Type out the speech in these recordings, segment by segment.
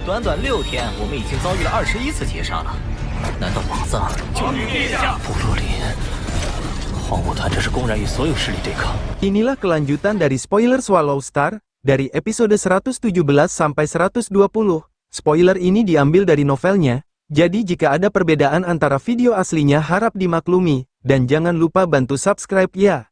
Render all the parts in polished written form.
短短6天，我们已经遭遇了21次劫杀了。难道宝藏就殿下？布洛林，荒舞团这是公然与所有势力对抗。 Inilah kelanjutan dari spoiler Swallow Star, dari episode 117 sampai 120. Spoiler ini diambil dari novelnya, jadi jika ada perbedaan antara video aslinya harap dimaklumi, dan jangan lupa bantu subscribe ya.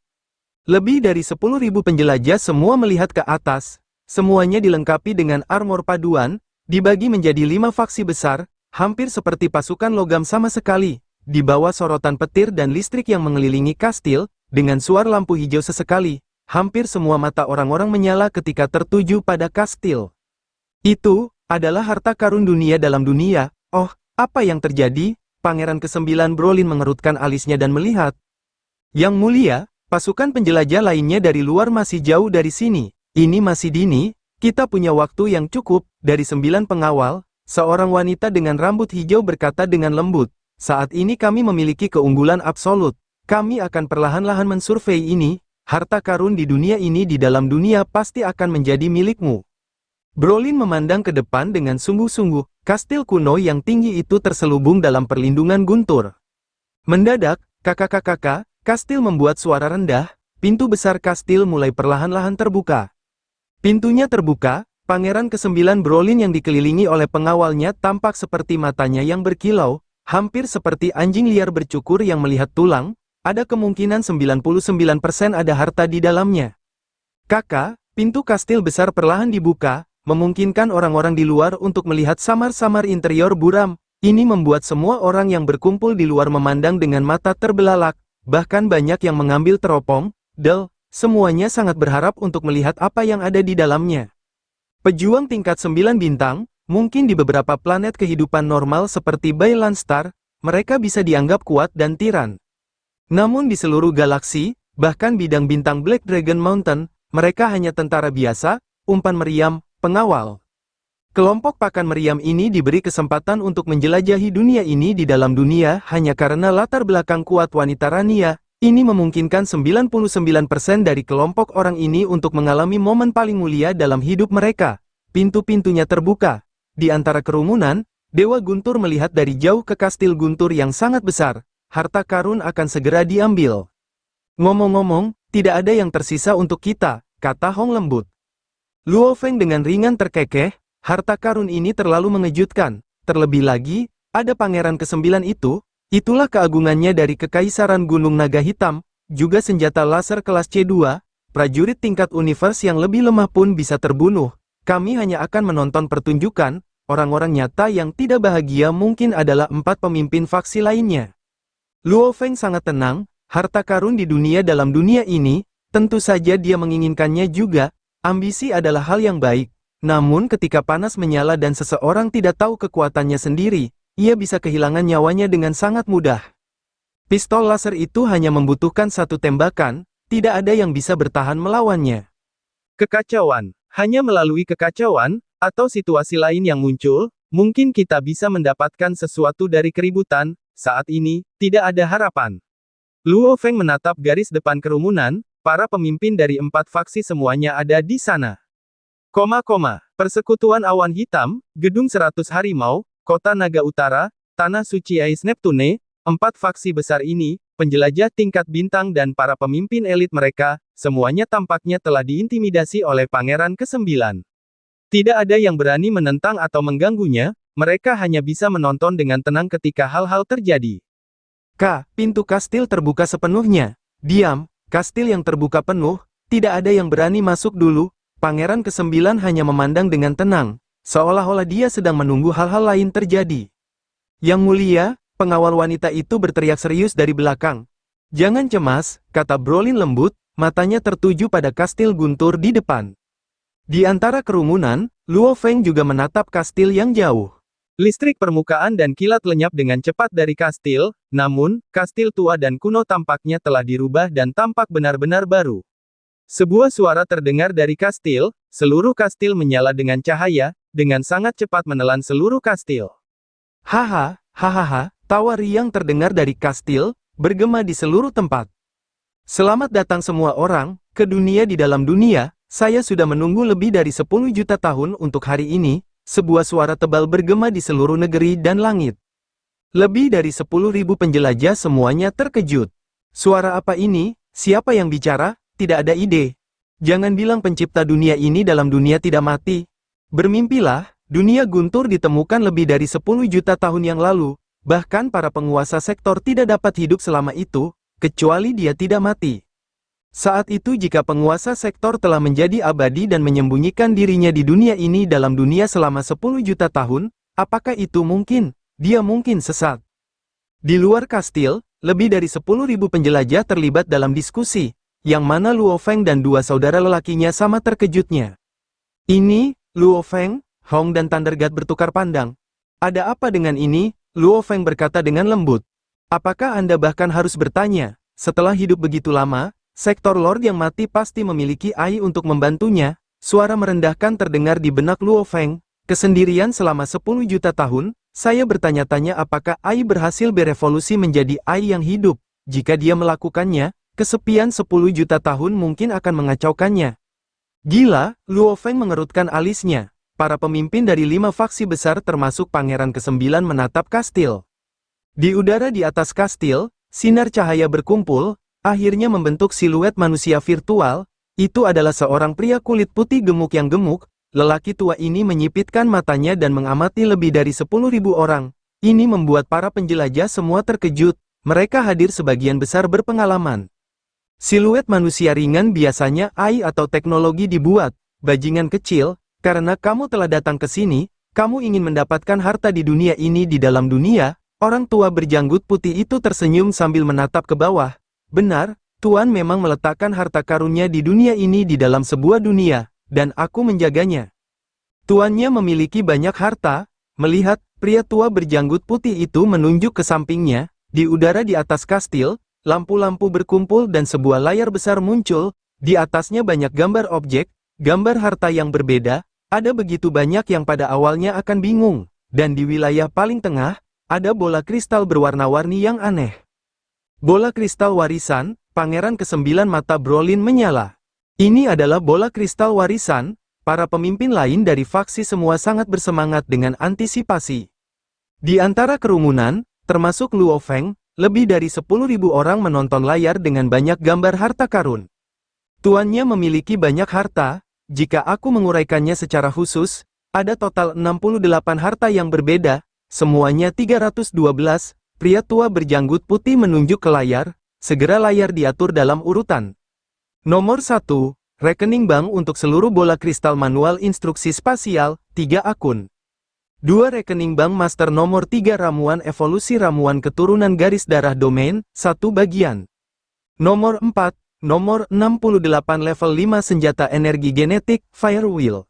Lebih dari 10.000 penjelajah semua melihat ke atas, semuanya dilengkapi dengan armor paduan, dibagi menjadi 5 faksi besar, hampir seperti pasukan logam sama sekali, di bawah sorotan petir dan listrik yang mengelilingi kastil, dengan suar lampu hijau sesekali, hampir semua mata orang-orang menyala ketika tertuju pada kastil. Itu adalah harta karun dunia dalam dunia. Oh, apa yang terjadi? Pangeran ke-9 Brolin mengerutkan alisnya dan melihat. Yang mulia, pasukan penjelajah lainnya dari luar masih jauh dari sini. Ini masih dini, kita punya waktu yang cukup. Dari 9 pengawal, seorang wanita dengan rambut hijau berkata dengan lembut, saat ini kami memiliki keunggulan absolut. Kami akan perlahan-lahan mensurvei ini. Harta karun di dunia ini di dalam dunia pasti akan menjadi milikmu. Brolin memandang ke depan dengan sungguh-sungguh. Kastil kuno yang tinggi itu terselubung dalam perlindungan guntur. Mendadak, kakak-kakak, kastil membuat suara rendah. Pintu besar kastil mulai perlahan-lahan terbuka. Pintunya terbuka, Pangeran ke-9 Brolin yang dikelilingi oleh pengawalnya tampak seperti matanya yang berkilau, hampir seperti anjing liar bercukur yang melihat tulang. Ada kemungkinan 99% ada harta di dalamnya. Kakak, pintu kastil besar perlahan dibuka, memungkinkan orang-orang di luar untuk melihat samar-samar interior buram. Ini membuat semua orang yang berkumpul di luar memandang dengan mata terbelalak, bahkan banyak yang mengambil teropong. Semuanya sangat berharap untuk melihat apa yang ada di dalamnya. Pejuang tingkat 9 bintang, mungkin di beberapa planet kehidupan normal seperti Bailan Star, mereka bisa dianggap kuat dan tiran. Namun di seluruh galaksi, bahkan bidang bintang Black Dragon Mountain, mereka hanya tentara biasa, umpan meriam, pengawal. Kelompok pakan meriam ini diberi kesempatan untuk menjelajahi dunia ini di dalam dunia hanya karena latar belakang kuat wanita Rania. Ini memungkinkan 99% dari kelompok orang ini untuk mengalami momen paling mulia dalam hidup mereka. Pintu-pintunya terbuka. Di antara kerumunan, Dewa Guntur melihat dari jauh ke kastil Guntur yang sangat besar. Harta karun akan segera diambil. Ngomong-ngomong, tidak ada yang tersisa untuk kita, kata Hong lembut. Luo Feng dengan ringan terkekeh, harta karun ini terlalu mengejutkan. Terlebih lagi, ada pangeran ke-9 itu, itulah keagungannya dari Kekaisaran Gunung Naga Hitam, juga senjata laser kelas C2, prajurit tingkat universe yang lebih lemah pun bisa terbunuh. Kami hanya akan menonton pertunjukan, orang-orang nyata yang tidak bahagia mungkin adalah 4 pemimpin faksi lainnya. Luo Feng sangat tenang, harta karun di dunia dalam dunia ini, tentu saja dia menginginkannya juga. Ambisi adalah hal yang baik, namun ketika panas menyala dan seseorang tidak tahu kekuatannya sendiri, ia bisa kehilangan nyawanya dengan sangat mudah. Pistol laser itu hanya membutuhkan 1 tembakan, tidak ada yang bisa bertahan melawannya. Kekacauan, hanya melalui kekacauan, atau situasi lain yang muncul, mungkin kita bisa mendapatkan sesuatu dari keributan. Saat ini, tidak ada harapan. Luo Feng menatap garis depan kerumunan. Para pemimpin dari 4 faksi semuanya ada di sana. Persekutuan Awan Hitam, Gedung 100 Harimau, Kota Naga Utara, Tanah Suci Ais Neptune, 4 faksi besar ini, penjelajah tingkat bintang dan para pemimpin elit mereka, semuanya tampaknya telah diintimidasi oleh Pangeran ke-9. Tidak ada yang berani menentang atau mengganggunya, mereka hanya bisa menonton dengan tenang ketika hal-hal terjadi. Pintu kastil terbuka sepenuhnya. Diam. Kastil yang terbuka penuh, tidak ada yang berani masuk dulu. Pangeran ke-9 hanya memandang dengan tenang, seolah-olah dia sedang menunggu hal-hal lain terjadi. Yang mulia, pengawal wanita itu berteriak serius dari belakang. Jangan cemas, kata Brolin lembut, matanya tertuju pada kastil Guntur di depan. Di antara kerumunan, Luo Feng juga menatap kastil yang jauh. Listrik permukaan dan kilat lenyap dengan cepat dari kastil, namun, kastil tua dan kuno tampaknya telah dirubah dan tampak benar-benar baru. Sebuah suara terdengar dari kastil, seluruh kastil menyala dengan cahaya, dengan sangat cepat menelan seluruh kastil. Hahaha, tawa riang terdengar dari kastil, bergema di seluruh tempat. Selamat datang semua orang, ke dunia di dalam dunia, saya sudah menunggu lebih dari 10 juta tahun untuk hari ini. sebuah suara tebal bergema di seluruh negeri dan langit. Lebih dari 10.000 penjelajah semuanya terkejut. Suara apa ini? Siapa yang bicara? Tidak ada ide. Jangan bilang pencipta dunia ini dalam dunia tidak mati. Bermimpilah, dunia guntur ditemukan lebih dari 10 juta tahun yang lalu. Bahkan para penguasa sektor tidak dapat hidup selama itu, kecuali dia tidak mati. Saat itu jika penguasa sektor telah menjadi abadi dan menyembunyikan dirinya di dunia ini dalam dunia selama 10 juta tahun, apakah itu mungkin? Dia mungkin sesat. Di luar kastil, lebih dari 10.000 penjelajah terlibat dalam diskusi, yang mana Luo Feng dan dua saudara lelakinya sama terkejutnya. Ini, Luo Feng, Hong dan Thunder God bertukar pandang. Ada apa dengan ini? Luo Feng berkata dengan lembut. Apakah Anda bahkan harus bertanya, setelah hidup begitu lama, sektor Lord yang mati pasti memiliki Ai untuk membantunya? Suara merendahkan terdengar di benak Luo Feng. Kesendirian selama 10 juta tahun, saya bertanya-tanya apakah Ai berhasil berevolusi menjadi Ai yang hidup. Jika dia melakukannya, kesepian 10 juta tahun mungkin akan mengacaukannya. Gila, Luo Feng mengerutkan alisnya. Para pemimpin dari 5 faksi besar termasuk Pangeran ke-9 menatap kastil. Di udara di atas kastil, sinar cahaya berkumpul, akhirnya membentuk siluet manusia virtual. Itu adalah seorang pria kulit putih gemuk yang gemuk. Lelaki tua ini menyipitkan matanya dan mengamati lebih dari 10.000 orang. Ini membuat para penjelajah semua terkejut, mereka hadir sebagian besar berpengalaman. Siluet manusia ringan biasanya AI atau teknologi dibuat, bajingan kecil, karena kamu telah datang ke sini, kamu ingin mendapatkan harta di dunia ini di dalam dunia. Orang tua berjanggut putih itu tersenyum sambil menatap ke bawah. Benar, Tuan memang meletakkan harta karunnya di dunia ini di dalam sebuah dunia. Dan aku menjaganya. Tuannya memiliki banyak harta. Melihat, pria tua berjanggut putih itu menunjuk ke sampingnya, di udara di atas kastil, lampu-lampu berkumpul dan sebuah layar besar muncul, di atasnya banyak gambar objek, gambar harta yang berbeda, ada begitu banyak yang pada awalnya akan bingung, dan di wilayah paling tengah, ada bola kristal berwarna-warni yang aneh. Bola kristal warisan, Pangeran ke-9 mata Brolin menyala. Ini adalah bola kristal warisan, para pemimpin lain dari faksi semua sangat bersemangat dengan antisipasi. Di antara kerumunan, termasuk Luo Feng, lebih dari 10.000 orang menonton layar dengan banyak gambar harta karun. Tuannya memiliki banyak harta, jika aku menguraikannya secara khusus, ada total 68 harta yang berbeda, semuanya 312, pria tua berjanggut putih menunjuk ke layar, segera layar diatur dalam urutan. Nomor 1, rekening bank untuk seluruh bola kristal manual instruksi spasial, 3 akun. 2 rekening bank master nomor 3 ramuan evolusi ramuan keturunan garis darah domain, 1 bagian. Nomor 4, nomor 68 level 5 senjata energi genetik, Firewheel.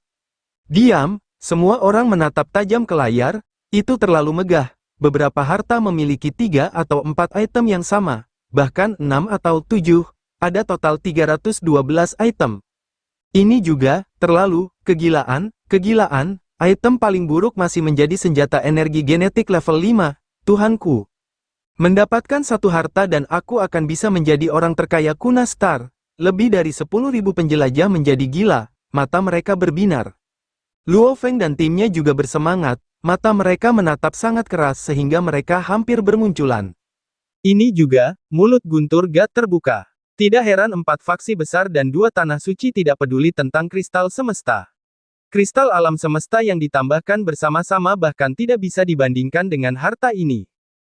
Diam, semua orang menatap tajam ke layar, itu terlalu megah. Beberapa harta memiliki 3 atau 4 item yang sama, bahkan 6 atau 7. Ada total 312 item. Ini juga, terlalu, kegilaan, item paling buruk masih menjadi senjata energi genetik level 5, Tuhanku. Mendapatkan satu harta dan aku akan bisa menjadi orang terkaya Kuna Star. Lebih dari 10.000 penjelajah menjadi gila, mata mereka berbinar. Luo Feng dan timnya juga bersemangat, mata mereka menatap sangat keras sehingga mereka hampir bermunculan. Ini juga, mulut Guntur God terbuka. Tidak heran 4 faksi besar dan 2 tanah suci tidak peduli tentang kristal semesta. Kristal alam semesta yang ditambahkan bersama-sama bahkan tidak bisa dibandingkan dengan harta ini.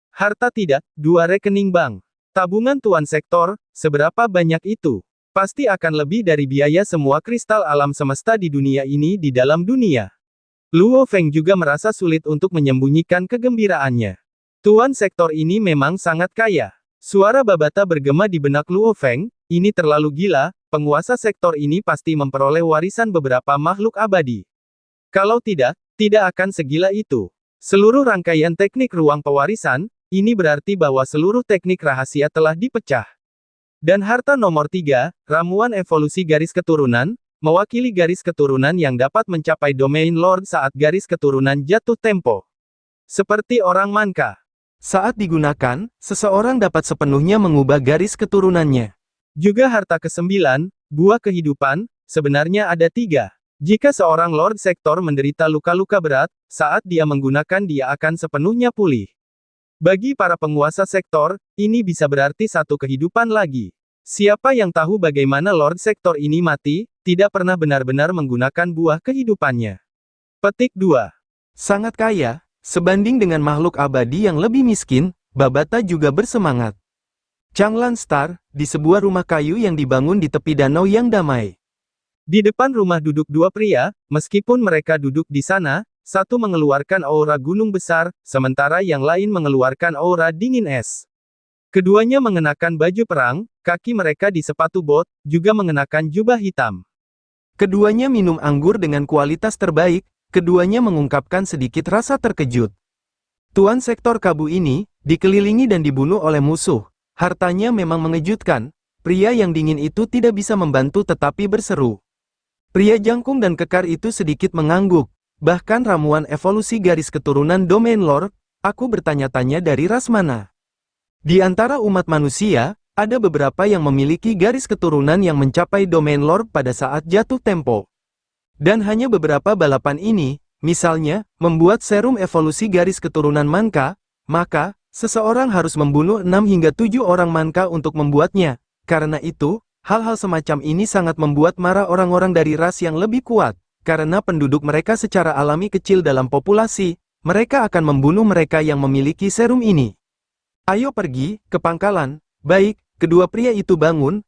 Harta tidak, 2 rekening bank. Tabungan tuan sektor, seberapa banyak itu? Pasti akan lebih dari biaya semua kristal alam semesta di dunia ini di dalam dunia. Luo Feng juga merasa sulit untuk menyembunyikan kegembiraannya. Tuan sektor ini memang sangat kaya. Suara babata bergema di benak Luo Feng, ini terlalu gila, penguasa sektor ini pasti memperoleh warisan beberapa makhluk abadi. Kalau tidak, tidak akan segila itu. Seluruh rangkaian teknik ruang pewarisan, ini berarti bahwa seluruh teknik rahasia telah dipecah. Dan harta nomor 3, ramuan evolusi garis keturunan, mewakili garis keturunan yang dapat mencapai domain Lord saat garis keturunan jatuh tempo. Seperti orang manka. Saat digunakan, seseorang dapat sepenuhnya mengubah garis keturunannya. Juga harta ke-9, buah kehidupan, sebenarnya ada 3. Jika seorang Lord Sektor menderita luka-luka berat, saat dia menggunakan dia akan sepenuhnya pulih. Bagi para penguasa sektor, ini bisa berarti satu kehidupan lagi. Siapa yang tahu bagaimana Lord Sektor ini mati, tidak pernah benar-benar menggunakan buah kehidupannya. Petik 2. Sangat kaya, sebanding dengan makhluk abadi yang lebih miskin, Babata juga bersemangat. Changlan Star, di sebuah rumah kayu yang dibangun di tepi danau yang damai. Di depan rumah duduk dua pria, meskipun mereka duduk di sana, satu mengeluarkan aura gunung besar, sementara yang lain mengeluarkan aura dingin es. Keduanya mengenakan baju perang, kaki mereka di sepatu bot, juga mengenakan jubah hitam. Keduanya minum anggur dengan kualitas terbaik, keduanya mengungkapkan sedikit rasa terkejut. Tuan Sektor Kabu ini, dikelilingi dan dibunuh oleh musuh. Hartanya memang mengejutkan, pria yang dingin itu tidak bisa membantu tetapi berseru. Pria jangkung dan kekar itu sedikit mengangguk. Bahkan ramuan evolusi garis keturunan Domain Lord, aku bertanya-tanya dari ras mana. Di antara umat manusia, ada beberapa yang memiliki garis keturunan yang mencapai Domain Lord pada saat jatuh tempo. Dan hanya beberapa balapan ini, misalnya, membuat serum evolusi garis keturunan Manka, maka, seseorang harus membunuh 6 hingga 7 orang Manka untuk membuatnya. Karena itu, hal-hal semacam ini sangat membuat marah orang-orang dari ras yang lebih kuat. Karena penduduk mereka secara alami kecil dalam populasi, mereka akan membunuh mereka yang memiliki serum ini. Ayo pergi, ke pangkalan. Baik, kedua pria itu bangun,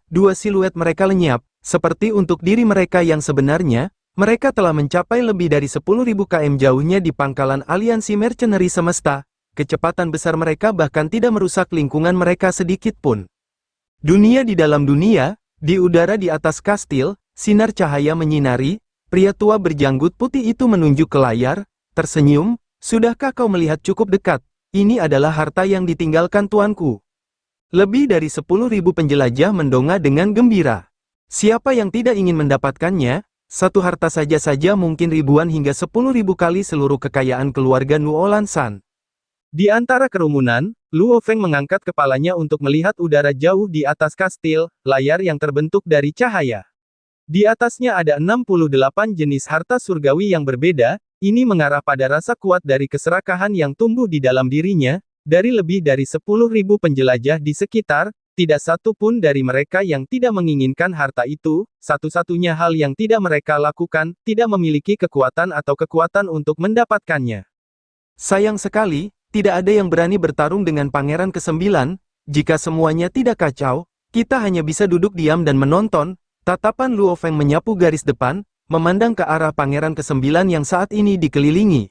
dua siluet mereka lenyap, seperti untuk diri mereka yang sebenarnya, mereka telah mencapai lebih dari 10.000 km jauhnya di pangkalan aliansi mercenary semesta, kecepatan besar mereka bahkan tidak merusak lingkungan mereka sedikit pun. Dunia di dalam dunia, di udara di atas kastil, sinar cahaya menyinari, pria tua berjanggut putih itu menunjuk ke layar, tersenyum, sudahkah kau melihat cukup dekat? Ini adalah harta yang ditinggalkan tuanku. Lebih dari 10.000 penjelajah mendongak dengan gembira. Siapa yang tidak ingin mendapatkannya? Satu harta saja mungkin ribuan hingga 10.000 kali seluruh kekayaan keluarga Nuolan San. Di antara kerumunan, Luo Feng mengangkat kepalanya untuk melihat udara jauh di atas kastil, layar yang terbentuk dari cahaya. Di atasnya ada 68 jenis harta surgawi yang berbeda, ini mengarah pada rasa kuat dari keserakahan yang tumbuh di dalam dirinya, dari lebih dari 10.000 penjelajah di sekitar, tidak satu pun dari mereka yang tidak menginginkan harta itu, satu-satunya hal yang tidak mereka lakukan, tidak memiliki kekuatan atau kekuatan untuk mendapatkannya. Sayang sekali, tidak ada yang berani bertarung dengan Pangeran ke-9, jika semuanya tidak kacau, kita hanya bisa duduk diam dan menonton. Tatapan Luo Feng menyapu garis depan, memandang ke arah Pangeran ke-9 yang saat ini dikelilingi.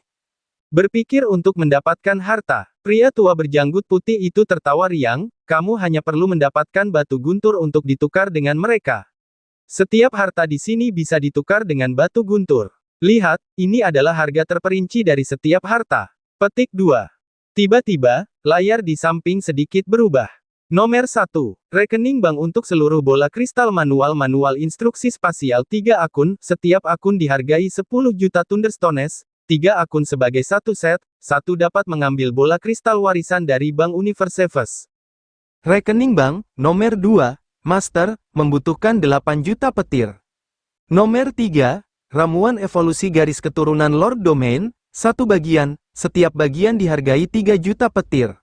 Berpikir untuk mendapatkan harta, pria tua berjanggut putih itu tertawa riang, kamu hanya perlu mendapatkan batu guntur untuk ditukar dengan mereka. Setiap harta di sini bisa ditukar dengan batu guntur. Lihat, ini adalah harga terperinci dari setiap harta. Petik 2. Tiba-tiba, layar di samping sedikit berubah. Nomor 1. Rekening bank untuk seluruh bola kristal manual instruksi spasial 3 akun, setiap akun dihargai 10 juta Thunderstones, 3 akun sebagai satu set, satu dapat mengambil bola kristal warisan dari Bank Universalis. Rekening bank, nomor 2, Master, membutuhkan 8 juta petir. Nomor 3, ramuan evolusi garis keturunan Lord Domain, 1 bagian, setiap bagian dihargai 3 juta petir.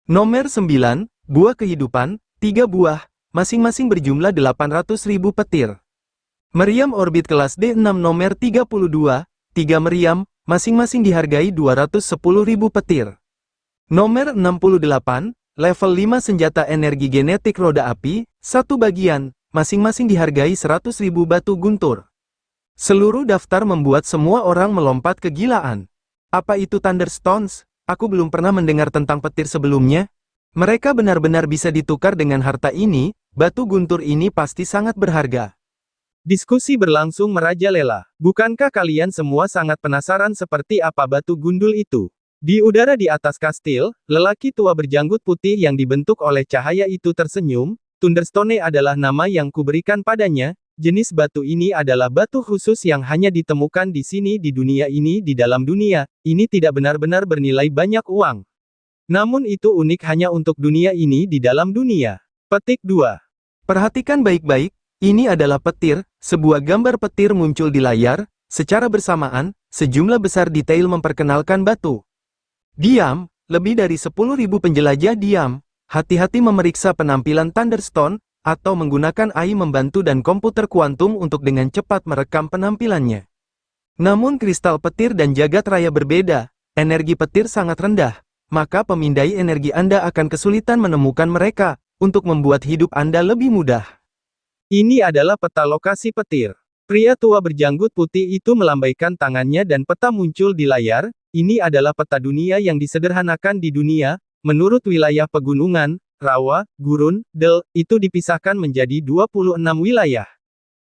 Nomor 9, buah kehidupan, 3 buah, masing-masing berjumlah 800.000 petir. Meriam orbit kelas D6 nomor 32, 3 meriam, masing-masing dihargai 210.000 petir. Nomor 68, level 5 senjata energi genetik roda api, 1 bagian, masing-masing dihargai 100.000 batu guntur. Seluruh daftar membuat semua orang melompat kegilaan. Apa itu Thunderstones? Aku belum pernah mendengar tentang petir sebelumnya. Mereka benar-benar bisa ditukar dengan harta ini, batu guntur ini pasti sangat berharga. Diskusi berlangsung merajalela. Bukankah kalian semua sangat penasaran seperti apa batu gundul itu? Di udara di atas kastil, lelaki tua berjanggut putih yang dibentuk oleh cahaya itu tersenyum. Thunderstone adalah nama yang kuberikan padanya. Jenis batu ini adalah batu khusus yang hanya ditemukan di sini di dunia ini di dalam dunia. Ini tidak benar-benar bernilai banyak uang. Namun itu unik hanya untuk dunia ini di dalam dunia. Petik 2. Perhatikan baik-baik, Ini adalah petir, sebuah gambar petir muncul di layar, secara bersamaan, sejumlah besar detail memperkenalkan batu. Diam, lebih dari 10.000 penjelajah diam. Hati-hati memeriksa penampilan Thunderstone, atau menggunakan AI membantu dan komputer kuantum untuk dengan cepat merekam penampilannya. Namun kristal petir dan jagat raya berbeda, energi petir sangat rendah, maka pemindai energi Anda akan kesulitan menemukan mereka, untuk membuat hidup Anda lebih mudah. Ini adalah peta lokasi petir. Pria tua berjanggut putih itu melambaikan tangannya dan peta muncul di layar. Ini adalah peta dunia yang disederhanakan di dunia, menurut wilayah pegunungan, rawa, gurun, del, itu dipisahkan menjadi 26 wilayah.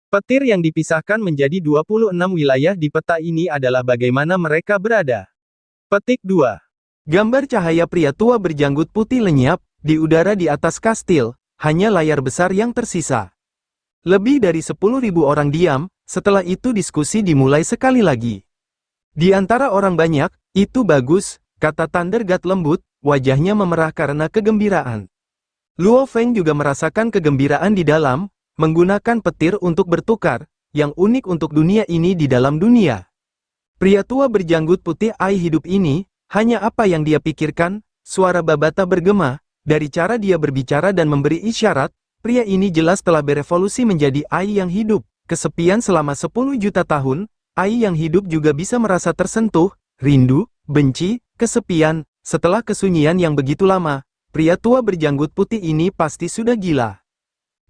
Petir yang dipisahkan menjadi 26 wilayah di peta ini adalah bagaimana mereka berada. Petik 2. Gambar cahaya pria tua berjanggut putih lenyap, di udara di atas kastil, hanya layar besar yang tersisa. Lebih dari 10.000 orang diam, setelah itu diskusi dimulai sekali lagi. Di antara orang banyak, itu bagus, kata Thunder God lembut, wajahnya memerah karena kegembiraan. Luo Feng juga merasakan kegembiraan di dalam, menggunakan petir untuk bertukar, yang unik untuk dunia ini di dalam dunia. Pria tua berjanggut putih ai hidup ini, hanya apa yang dia pikirkan, suara Babata bergema, dari cara dia berbicara dan memberi isyarat, pria ini jelas telah berevolusi menjadi ai yang hidup. Kesepian selama 10 juta tahun, ai yang hidup juga bisa merasa tersentuh, rindu, benci, kesepian. Setelah kesunyian yang begitu lama, pria tua berjanggut putih ini pasti sudah gila.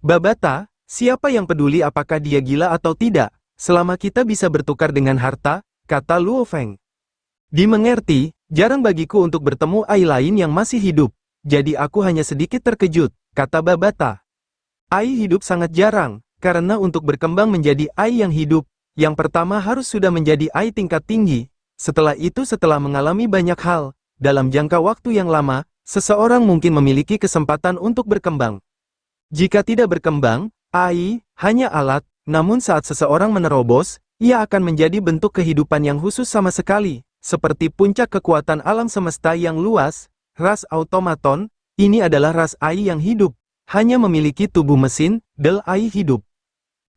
Babata, siapa yang peduli apakah dia gila atau tidak, selama kita bisa bertukar dengan harta, kata Luo Feng. Dimengerti, jarang bagiku untuk bertemu ai lain yang masih hidup, jadi aku hanya sedikit terkejut, kata Babata. Ai hidup sangat jarang, karena untuk berkembang menjadi ai yang hidup, yang pertama harus sudah menjadi ai tingkat tinggi. Setelah itu setelah mengalami banyak hal, dalam jangka waktu yang lama, seseorang mungkin memiliki kesempatan untuk berkembang. Jika tidak berkembang, ai hanya alat, namun saat seseorang menerobos, ia akan menjadi bentuk kehidupan yang khusus sama sekali, seperti puncak kekuatan alam semesta yang luas. Ras automaton, ini adalah ras ai yang hidup. Hanya memiliki tubuh mesin, del ai hidup.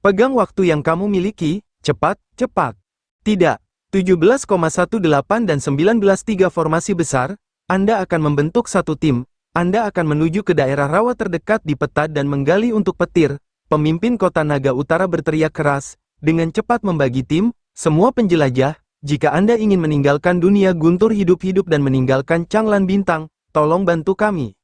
Pegang waktu yang kamu miliki, cepat, cepat. Tidak, 17,18 dan 19:3 formasi besar, Anda akan membentuk satu tim, Anda akan menuju ke daerah rawa terdekat di peta dan menggali untuk petir. Pemimpin kota naga utara berteriak keras, dengan cepat membagi tim, semua penjelajah, jika Anda ingin meninggalkan dunia guntur hidup-hidup dan meninggalkan Canglan Bintang, tolong bantu kami.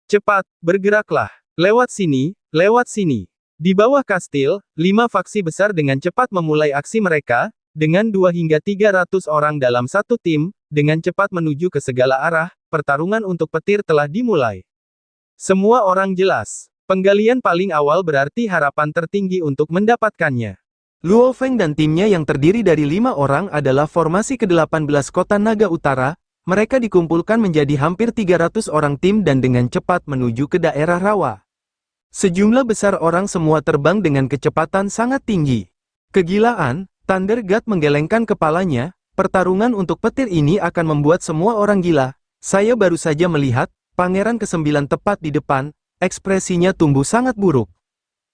Cepat, bergeraklah. Lewat sini, lewat sini. Di bawah kastil, 5 faksi besar dengan cepat memulai aksi mereka, dengan 2 hingga 300 orang dalam satu tim, dengan cepat menuju ke segala arah, pertarungan untuk petir telah dimulai. Semua orang jelas, penggalian paling awal berarti harapan tertinggi untuk mendapatkannya. Luo Feng dan timnya yang terdiri dari 5 orang adalah formasi ke-18 kota naga utara, mereka dikumpulkan menjadi hampir 300 orang tim dan dengan cepat menuju ke daerah rawa. Sejumlah besar orang semua terbang dengan kecepatan sangat tinggi. Kegilaan, Thunder God menggelengkan kepalanya, pertarungan untuk petir ini akan membuat semua orang gila. Saya baru saja melihat, Pangeran ke-9 tepat di depan, ekspresinya tumbuh sangat buruk.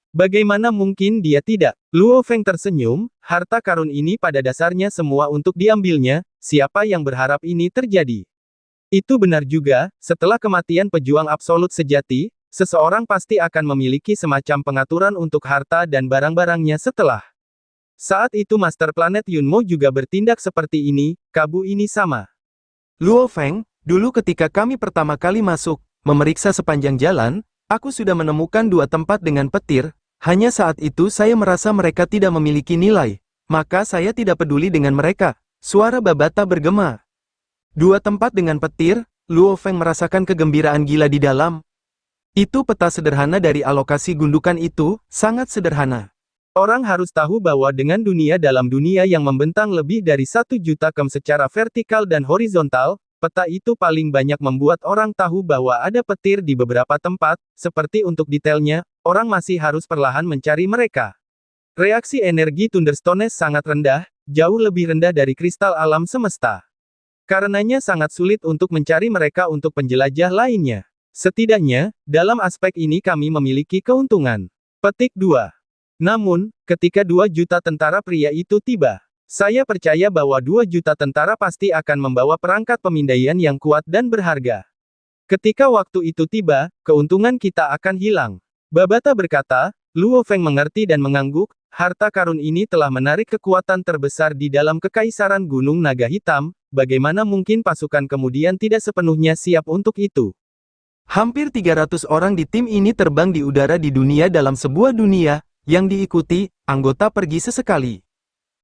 Bagaimana mungkin dia tidak? Luo Feng tersenyum, harta karun ini pada dasarnya semua untuk diambilnya, siapa yang berharap ini terjadi? Itu benar juga, setelah kematian pejuang absolut sejati, seseorang pasti akan memiliki semacam pengaturan untuk harta dan barang-barangnya setelah. Saat itu Master Planet Yunmo juga bertindak seperti ini, Kabu ini sama. Luo Feng, dulu ketika kami pertama kali masuk, memeriksa sepanjang jalan, aku sudah menemukan 2 tempat dengan petir, hanya saat itu saya merasa mereka tidak memiliki nilai, maka saya tidak peduli dengan mereka. Suara Babata bergema. 2 tempat dengan petir, Luo Feng merasakan kegembiraan gila di dalam. Itu peta sederhana dari alokasi gundukan itu, sangat sederhana. Orang harus tahu bahwa dengan dunia dalam dunia yang membentang lebih dari 1 juta km secara vertikal dan horizontal, peta itu paling banyak membuat orang tahu bahwa ada petir di beberapa tempat, seperti untuk detailnya, orang masih harus perlahan mencari mereka. Reaksi energi Thunderstones sangat rendah, jauh lebih rendah dari kristal alam semesta. Karenanya sangat sulit untuk mencari mereka untuk penjelajah lainnya. Setidaknya, dalam aspek ini kami memiliki keuntungan. Petik 2. Namun, ketika 2 juta tentara pria itu tiba, saya percaya bahwa 2 juta tentara pasti akan membawa perangkat pemindaian yang kuat dan berharga. Ketika waktu itu tiba, keuntungan kita akan hilang. Babata berkata, Luo Feng mengerti dan mengangguk, harta karun ini telah menarik kekuatan terbesar di dalam Kekaisaran Gunung Naga Hitam, bagaimana mungkin pasukan kemudian tidak sepenuhnya siap untuk itu. Hampir 300 orang di tim ini terbang di udara di dunia dalam sebuah dunia, yang diikuti, anggota pergi sesekali.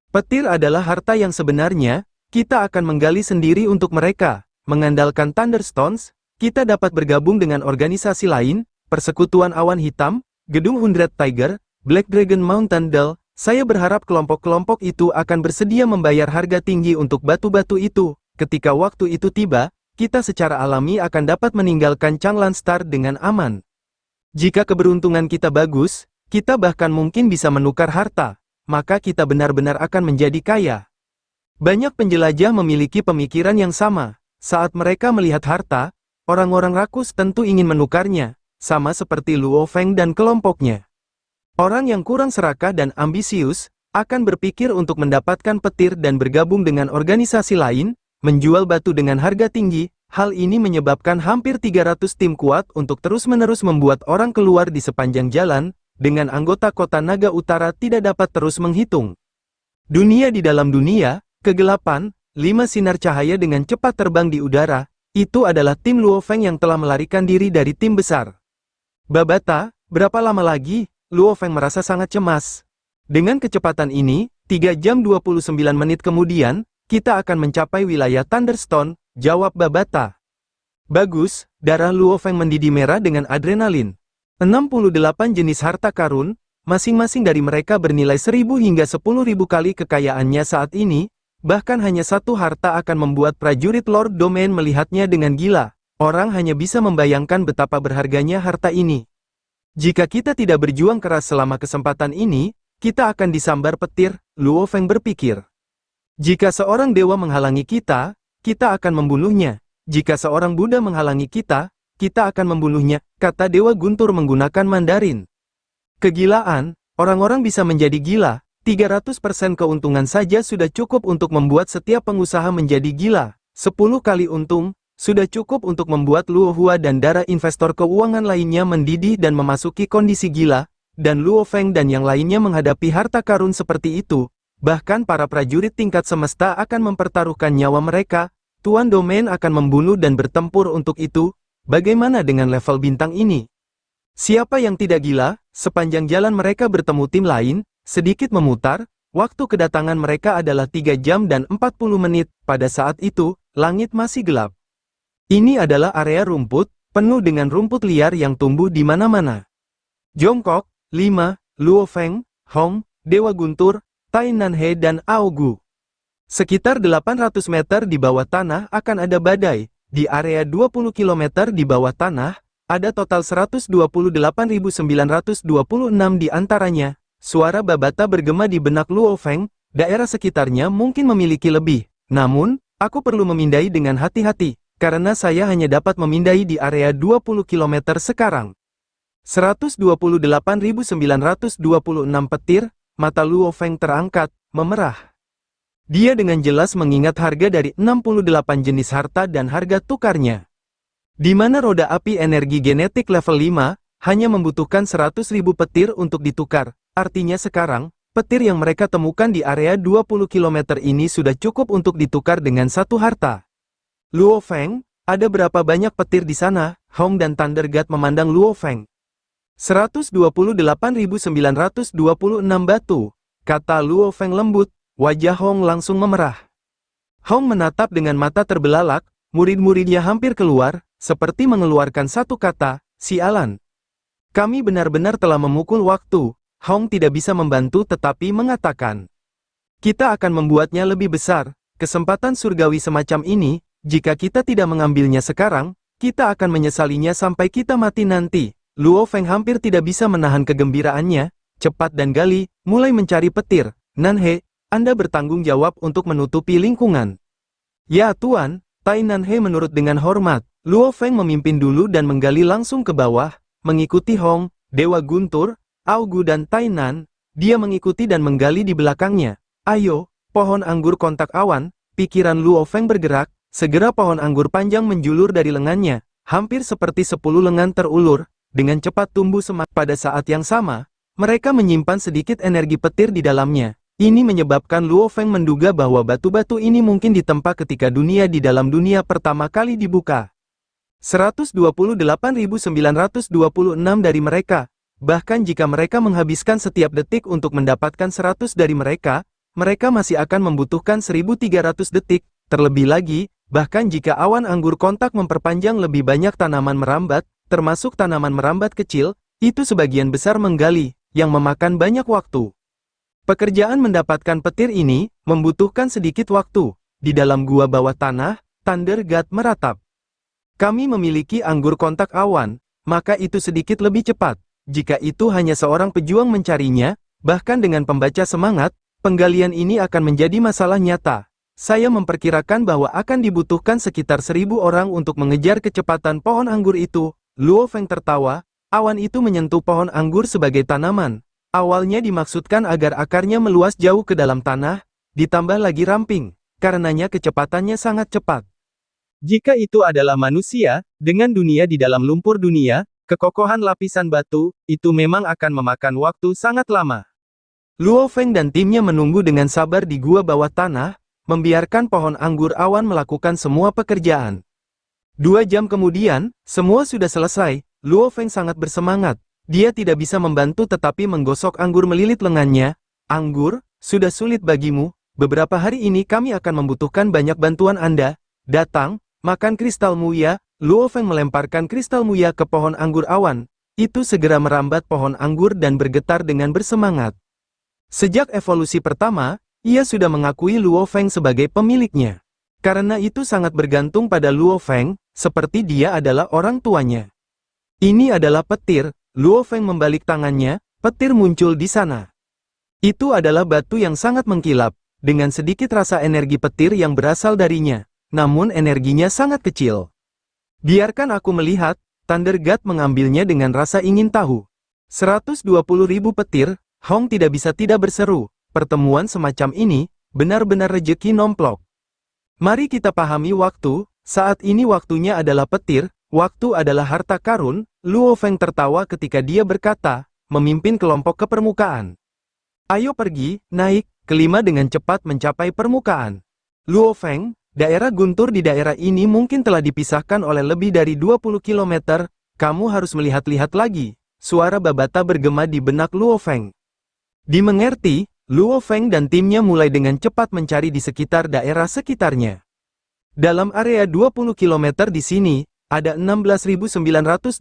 Petir adalah harta yang sebenarnya, kita akan menggali sendiri untuk mereka, mengandalkan Thunderstones, kita dapat bergabung dengan organisasi lain, Persekutuan Awan Hitam, Gedung 100 Tiger, Black Dragon Mountain Dell. Saya berharap kelompok-kelompok itu akan bersedia membayar harga tinggi untuk batu-batu itu. Ketika waktu itu tiba, kita secara alami akan dapat meninggalkan Changlan Star dengan aman. Jika keberuntungan kita bagus, kita bahkan mungkin bisa menukar harta, maka kita benar-benar akan menjadi kaya. Banyak penjelajah memiliki pemikiran yang sama. Saat mereka melihat harta, orang-orang rakus tentu ingin menukarnya, sama seperti Luo Feng dan kelompoknya. Orang yang kurang serakah dan ambisius, akan berpikir untuk mendapatkan petir dan bergabung dengan organisasi lain, menjual batu dengan harga tinggi. Hal ini menyebabkan hampir 300 tim kuat untuk terus-menerus membuat orang keluar di sepanjang jalan, dengan anggota kota Naga Utara tidak dapat terus menghitung. Dunia di dalam dunia, kegelapan, 5 sinar cahaya dengan cepat terbang di udara, itu adalah tim Luo Feng yang telah melarikan diri dari tim besar. Babata, berapa lama lagi? Luo Feng merasa sangat cemas. Dengan kecepatan ini, 3 jam 29 menit kemudian, kita akan mencapai wilayah Thunderstone, jawab Babata. Bagus, darah Luo Feng mendidih merah dengan adrenalin. 68 jenis harta karun, masing-masing dari mereka bernilai 1000 hingga 10.000 kali kekayaannya saat ini, bahkan hanya satu harta akan membuat prajurit Lord Domain melihatnya dengan gila. Orang hanya bisa membayangkan betapa berharganya harta ini. Jika kita tidak berjuang keras selama kesempatan ini, kita akan disambar petir, Luo Feng berpikir. Jika seorang dewa menghalangi kita, kita akan membunuhnya. Jika seorang Buddha menghalangi kita akan membunuhnya, kata Dewa Guntur menggunakan Mandarin. Kegilaan, orang-orang bisa menjadi gila. 300% keuntungan saja sudah cukup untuk membuat setiap pengusaha menjadi gila. 10 kali untung, sudah cukup untuk membuat Luo Hua dan darah investor keuangan lainnya mendidih dan memasuki kondisi gila, dan Luo Feng dan yang lainnya menghadapi harta karun seperti itu. Bahkan para prajurit tingkat semesta akan mempertaruhkan nyawa mereka, Tuan Domain akan membunuh dan bertempur untuk itu. Bagaimana dengan level bintang ini? Siapa yang tidak gila? Sepanjang jalan mereka bertemu tim lain, sedikit memutar, waktu kedatangan mereka adalah 3 jam dan 40 menit, pada saat itu, langit masih gelap. Ini adalah area rumput, penuh dengan rumput liar yang tumbuh di mana-mana. Jongkok, 5, Luo Feng, Hong, Dewa Guntur, Tai Nanhe dan Aogu. Sekitar 800 meter di bawah tanah akan ada badai, di area 20 km di bawah tanah, ada total 128.926 di antaranya. Suara Babata bergema di benak Luo Feng, daerah sekitarnya mungkin memiliki lebih. Namun, aku perlu memindai dengan hati-hati, karena saya hanya dapat memindai di area 20 km sekarang. 128.926 petir, mata Luo Feng terangkat, memerah. Dia dengan jelas mengingat harga dari 68 jenis harta dan harga tukarnya. Di mana roda api energi genetik level 5, hanya membutuhkan 100.000 petir untuk ditukar. Artinya sekarang, petir yang mereka temukan di area 20 km ini sudah cukup untuk ditukar dengan satu harta. Luo Feng, ada berapa banyak petir di sana? Hong dan Thunder God memandang Luo Feng. 128.926 batu, kata Luo Feng lembut, wajah Hong langsung memerah. Hong menatap dengan mata terbelalak, murid-muridnya hampir keluar, seperti mengeluarkan satu kata, sialan. Kami benar-benar telah memukul waktu. Hong tidak bisa membantu tetapi mengatakan, kita akan membuatnya lebih besar. Kesempatan surgawi semacam ini, jika kita tidak mengambilnya sekarang, kita akan menyesalinya sampai kita mati nanti. Luo Feng hampir tidak bisa menahan kegembiraannya, cepat dan gali, mulai mencari petir. Nanhe, Anda bertanggung jawab untuk menutupi lingkungan. Ya Tuan, Tai Nanhe menurut dengan hormat. Luo Feng memimpin dulu dan menggali langsung ke bawah, mengikuti Hong, Dewa Guntur, Aogu dan Tainan. Dia mengikuti dan menggali di belakangnya. Ayo, pohon anggur kontak awan, pikiran Luo Feng bergerak, segera pohon anggur panjang menjulur dari lengannya, hampir seperti 10 lengan terulur, dengan cepat tumbuh semak. Pada saat yang sama, mereka menyimpan sedikit energi petir di dalamnya. Ini menyebabkan Luo Feng menduga bahwa batu-batu ini mungkin ditempa ketika dunia di dalam dunia pertama kali dibuka. 128.926 dari mereka. Bahkan jika mereka menghabiskan setiap detik untuk mendapatkan 100 dari mereka, mereka masih akan membutuhkan 1.300 detik. Terlebih lagi, bahkan jika awan anggur kontak memperpanjang lebih banyak tanaman merambat, termasuk tanaman merambat kecil, itu sebagian besar menggali, yang memakan banyak waktu. Pekerjaan mendapatkan petir ini, membutuhkan sedikit waktu. Di dalam gua bawah tanah, Thunder God meratap. Kami memiliki anggur kontak awan, maka itu sedikit lebih cepat. Jika itu hanya seorang pejuang mencarinya, bahkan dengan pembaca semangat, penggalian ini akan menjadi masalah nyata. Saya memperkirakan bahwa akan dibutuhkan sekitar 1.000 orang untuk mengejar kecepatan pohon anggur itu. Luo Feng tertawa, awan itu menyentuh pohon anggur sebagai tanaman. Awalnya dimaksudkan agar akarnya meluas jauh ke dalam tanah, ditambah lagi ramping, karenanya kecepatannya sangat cepat. Jika itu adalah manusia, dengan dunia di dalam lumpur dunia, kekokohan lapisan batu, itu memang akan memakan waktu sangat lama. Luo Feng dan timnya menunggu dengan sabar di gua bawah tanah, membiarkan pohon anggur awan melakukan semua pekerjaan. 2 jam kemudian, semua sudah selesai. Luo Feng sangat bersemangat. Dia tidak bisa membantu tetapi menggosok anggur melilit lengannya. Anggur, sudah sulit bagimu, beberapa hari ini kami akan membutuhkan banyak bantuan Anda. Datang, makan kristal muya. Luo Feng melemparkan kristal muya ke pohon anggur awan. Itu segera merambat pohon anggur dan bergetar dengan bersemangat. Sejak evolusi pertama, ia sudah mengakui Luo Feng sebagai pemiliknya. Karena itu sangat bergantung pada Luo Feng, seperti dia adalah orang tuanya. Ini adalah petir. Luo Feng membalik tangannya, petir muncul di sana. Itu adalah batu yang sangat mengkilap, dengan sedikit rasa energi petir yang berasal darinya, namun energinya sangat kecil. Biarkan aku melihat. Thunder God mengambilnya dengan rasa ingin tahu. 120.000 petir, Hong tidak bisa tidak berseru. Pertemuan semacam ini, benar-benar rejeki nomplok. Mari kita pahami waktu, saat ini waktunya adalah petir, waktu adalah harta karun. Luo Feng tertawa ketika dia berkata, memimpin kelompok ke permukaan. Ayo pergi, naik, kelima dengan cepat mencapai permukaan. Luo Feng, daerah guntur di daerah ini mungkin telah dipisahkan oleh lebih dari 20 km, kamu harus melihat-lihat lagi. Suara Babata bergema di benak Luo Feng. Dimengerti, Luo Feng dan timnya mulai dengan cepat mencari di sekitar daerah sekitarnya. Dalam area 20 km di sini, ada 16.924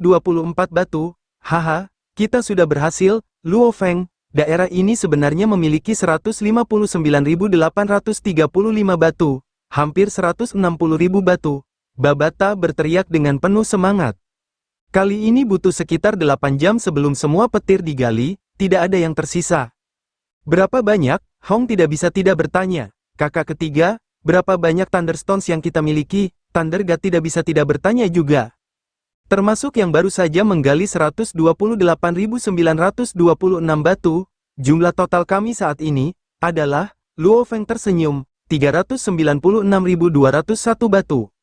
batu. Haha, kita sudah berhasil, Luo Feng. Daerah ini sebenarnya memiliki 159.835 batu, hampir 160.000 batu. Babata berteriak dengan penuh semangat. Kali ini butuh sekitar 8 jam sebelum semua petir digali, tidak ada yang tersisa. Berapa banyak? Hong tidak bisa tidak bertanya. Kakak ketiga, berapa banyak Thunderstones yang kita miliki? Thunder God tidak bisa tidak bertanya juga. Termasuk yang baru saja menggali 128.926 batu, jumlah total kami saat ini, adalah, Luo Feng tersenyum, 396.201 batu.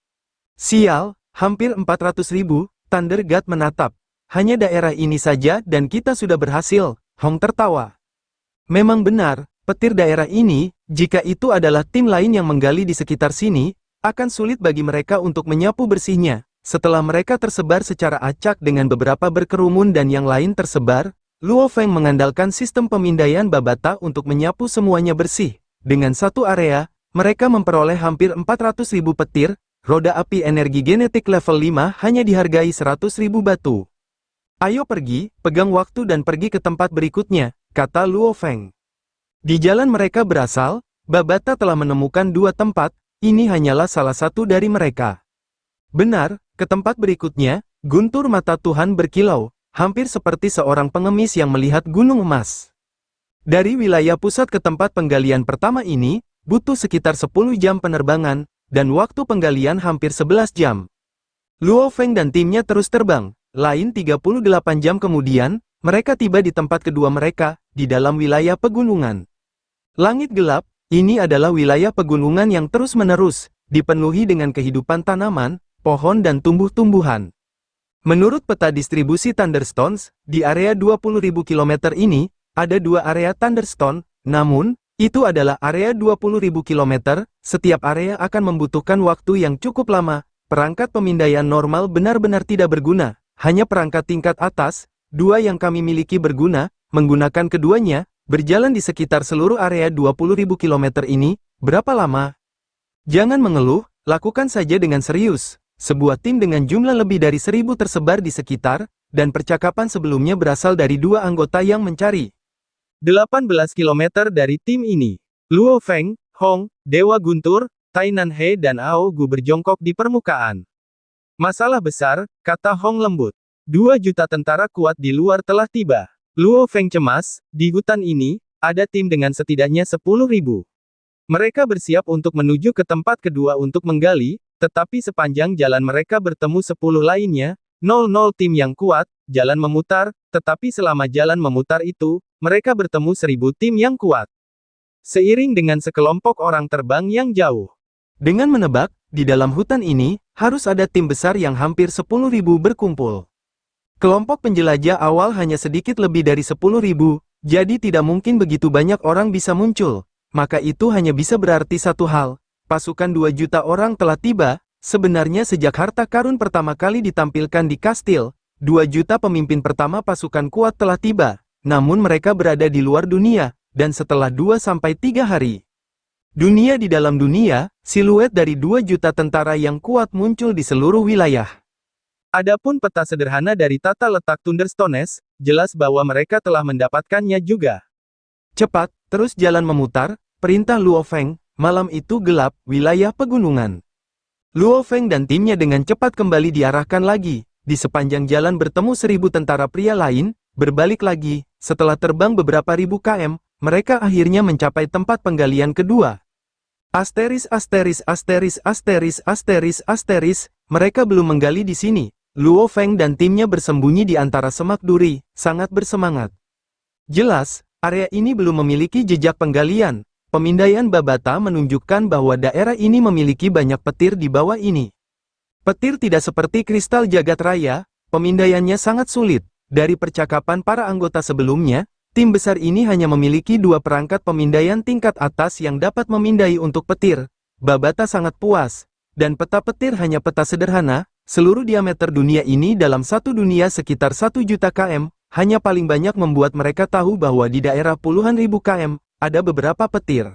Sial, hampir 400.000, Thunder God menatap. Hanya daerah ini saja dan kita sudah berhasil, Hong tertawa. Memang benar, petir daerah ini, jika itu adalah tim lain yang menggali di sekitar sini, akan sulit bagi mereka untuk menyapu bersihnya. Setelah mereka tersebar secara acak dengan beberapa berkerumun dan yang lain tersebar, Luo Feng mengandalkan sistem pemindaian Babata untuk menyapu semuanya bersih. Dengan satu area, mereka memperoleh hampir 400.000 petir, roda api energi genetik level 5 hanya dihargai 100.000 batu. Ayo pergi, pegang waktu dan pergi ke tempat berikutnya, kata Luo Feng. Di jalan mereka berasal, Babata telah menemukan 2 tempat. Ini hanyalah salah satu dari mereka. Benar, ke tempat berikutnya, guntur mata Tuhan berkilau, hampir seperti seorang pengemis yang melihat gunung emas. Dari wilayah pusat ke tempat penggalian pertama ini, butuh sekitar 10 jam penerbangan, dan waktu penggalian hampir 11 jam. Luo Feng dan timnya terus terbang, lain 38 jam kemudian, mereka tiba di tempat kedua mereka, di dalam wilayah pegunungan. Langit gelap, ini adalah wilayah pegunungan yang terus-menerus, dipenuhi dengan kehidupan tanaman, pohon dan tumbuh-tumbuhan. Menurut peta distribusi Thunderstones, di area 20.000 km ini, ada dua area Thunderstone, namun, itu adalah area 20.000 km, setiap area akan membutuhkan waktu yang cukup lama. Perangkat pemindaian normal benar-benar tidak berguna, hanya perangkat tingkat atas, dua yang kami miliki berguna, menggunakan keduanya, berjalan di sekitar seluruh area 20.000 km ini, berapa lama? Jangan mengeluh, lakukan saja dengan serius. Sebuah tim dengan jumlah lebih dari 1.000 tersebar di sekitar, dan percakapan sebelumnya berasal dari dua anggota yang mencari 18 km dari tim ini. Luo Feng, Hong, Dewa Guntur, Tainan He dan Ao Gu berjongkok di permukaan. Masalah besar, kata Hong lembut. 2 juta tentara kuat di luar telah tiba. Luo Feng cemas, di hutan ini, ada tim dengan setidaknya 10.000. Mereka bersiap untuk menuju ke tempat kedua untuk menggali, tetapi sepanjang jalan mereka bertemu 10 lainnya, 00 tim yang kuat, jalan memutar, tetapi selama jalan memutar itu, mereka bertemu 1.000 tim yang kuat. Seiring dengan sekelompok orang terbang yang jauh. Dengan menebak, di dalam hutan ini, harus ada tim besar yang hampir 10.000 berkumpul. Kelompok penjelajah awal hanya sedikit lebih dari 10.000, jadi tidak mungkin begitu banyak orang bisa muncul. Maka itu hanya bisa berarti satu hal, pasukan 2 juta orang telah tiba. Sebenarnya sejak harta karun pertama kali ditampilkan di kastil, 2 juta pemimpin pertama pasukan kuat telah tiba, namun mereka berada di luar dunia, dan setelah 2-3 hari. Dunia di dalam dunia, siluet dari 2 juta tentara yang kuat muncul di seluruh wilayah. Adapun peta sederhana dari tata letak Thunderstones, jelas bahwa mereka telah mendapatkannya juga. Cepat, terus jalan memutar, perintah Luo Feng, malam itu gelap, wilayah pegunungan. Luo Feng dan timnya dengan cepat kembali diarahkan lagi, di sepanjang jalan bertemu 1.000 tentara pria lain, berbalik lagi, setelah terbang beberapa ribu km, mereka akhirnya mencapai tempat penggalian kedua. Asteris, mereka belum menggali di sini. Luo Feng dan timnya bersembunyi di antara semak duri, sangat bersemangat. Jelas, area ini belum memiliki jejak penggalian. Pemindaian Babata menunjukkan bahwa daerah ini memiliki banyak petir di bawah ini. Petir tidak seperti kristal jagat raya, pemindaiannya sangat sulit. Dari percakapan para anggota sebelumnya, tim besar ini hanya memiliki 2 perangkat pemindaian tingkat atas yang dapat memindai untuk petir. Babata sangat puas. Dan peta petir hanya peta sederhana, seluruh diameter dunia ini dalam satu dunia sekitar 1 juta km, hanya paling banyak membuat mereka tahu bahwa di daerah puluhan ribu km, ada beberapa petir.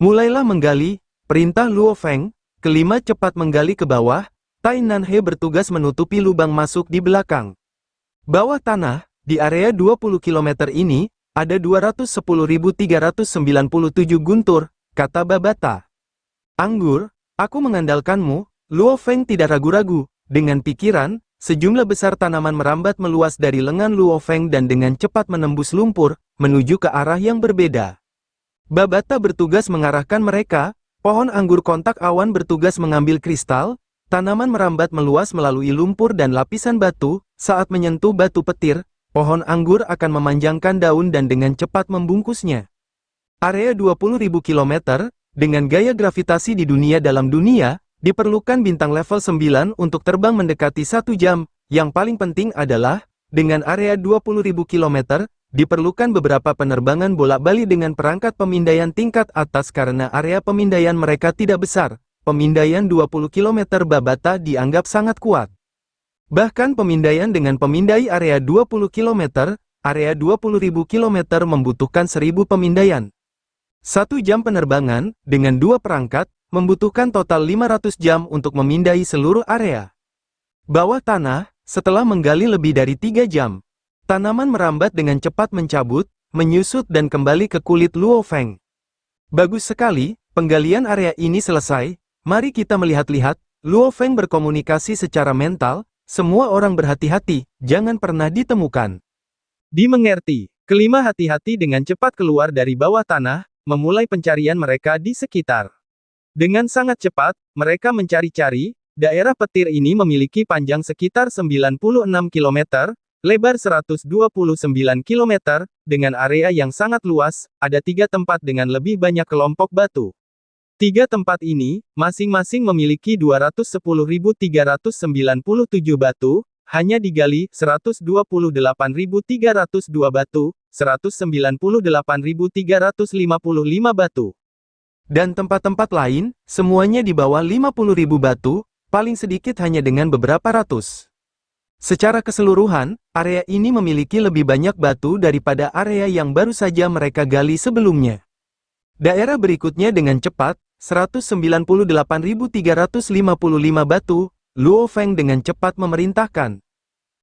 Mulailah menggali, perintah Luo Feng, kelima cepat menggali ke bawah, Tainan He bertugas menutupi lubang masuk di belakang. Bawah tanah, di area 20 km ini, ada 210.397 guntur, kata Babata. Anggur, aku mengandalkanmu, Luo Feng tidak ragu-ragu. Dengan pikiran, sejumlah besar tanaman merambat meluas dari lengan Luo Feng dan dengan cepat menembus lumpur, menuju ke arah yang berbeda. Babata bertugas mengarahkan mereka, pohon anggur kontak awan bertugas mengambil kristal, tanaman merambat meluas melalui lumpur dan lapisan batu, saat menyentuh batu petir, pohon anggur akan memanjangkan daun dan dengan cepat membungkusnya. Area 20.000 km, dengan gaya gravitasi di dunia dalam dunia, diperlukan bintang level 9 untuk terbang mendekati 1 jam. Yang paling penting adalah, dengan area 20.000 km, diperlukan beberapa penerbangan bolak-balik dengan perangkat pemindaian tingkat atas karena area pemindaian mereka tidak besar. Pemindaian 20 km Babata dianggap sangat kuat. Bahkan pemindaian dengan pemindai area 20 km, area 20.000 km membutuhkan 1.000 pemindaian. 1 jam penerbangan, dengan 2 perangkat, membutuhkan total 500 jam untuk memindai seluruh area. Bawah tanah, setelah menggali lebih dari 3 jam, tanaman merambat dengan cepat mencabut, menyusut dan kembali ke kulit Luo Feng. Bagus sekali, penggalian area ini selesai, mari kita melihat-lihat. Luo Feng berkomunikasi secara mental, semua orang berhati-hati, jangan pernah ditemukan. Dimengerti, kelima hati-hati dengan cepat keluar dari bawah tanah, memulai pencarian mereka di sekitar. Dengan sangat cepat, mereka mencari-cari, daerah petir ini memiliki panjang sekitar 96 km, lebar 129 km, dengan area yang sangat luas, ada 3 tempat dengan lebih banyak kelompok batu. 3 tempat ini, masing-masing memiliki 210.397 batu, hanya digali 128.302 batu, 198.355 batu. Dan tempat-tempat lain, semuanya di bawah 50.000 batu, paling sedikit hanya dengan beberapa ratus. Secara keseluruhan, area ini memiliki lebih banyak batu daripada area yang baru saja mereka gali sebelumnya. Daerah berikutnya dengan cepat, 198.355 batu, Luo Feng dengan cepat memerintahkan.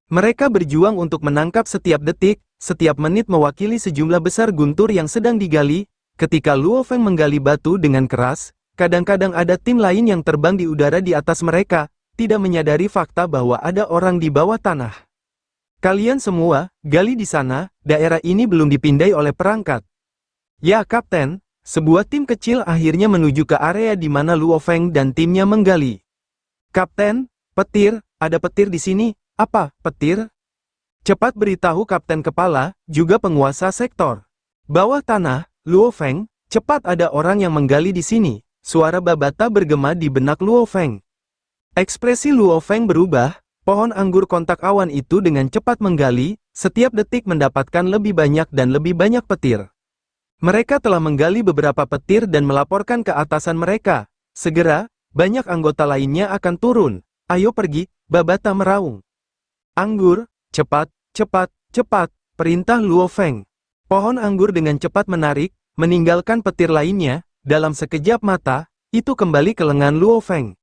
Mereka berjuang untuk menangkap setiap detik, setiap menit mewakili sejumlah besar guntur yang sedang digali. Ketika Luo Feng menggali batu dengan keras, kadang-kadang ada tim lain yang terbang di udara di atas mereka, tidak menyadari fakta bahwa ada orang di bawah tanah. Kalian semua, gali di sana, daerah ini belum dipindai oleh perangkat. Ya Kapten, sebuah tim kecil akhirnya menuju ke area di mana Luo Feng dan timnya menggali. Kapten, petir, ada petir di sini. Apa, petir? Cepat beritahu Kapten Kepala, juga penguasa sektor bawah tanah, Luo Feng, cepat ada orang yang menggali di sini. Suara Babata bergema di benak Luo Feng. Ekspresi Luo Feng berubah, pohon anggur kontak awan itu dengan cepat menggali, setiap detik mendapatkan lebih banyak dan lebih banyak petir. Mereka telah menggali beberapa petir dan melaporkan ke atasan mereka. Segera, banyak anggota lainnya akan turun. Ayo pergi, Babata meraung. Anggur, cepat, cepat, cepat, perintah Luo Feng. Pohon anggur dengan cepat menarik, meninggalkan petir lainnya, dalam sekejap mata, itu kembali ke lengan Luo Feng.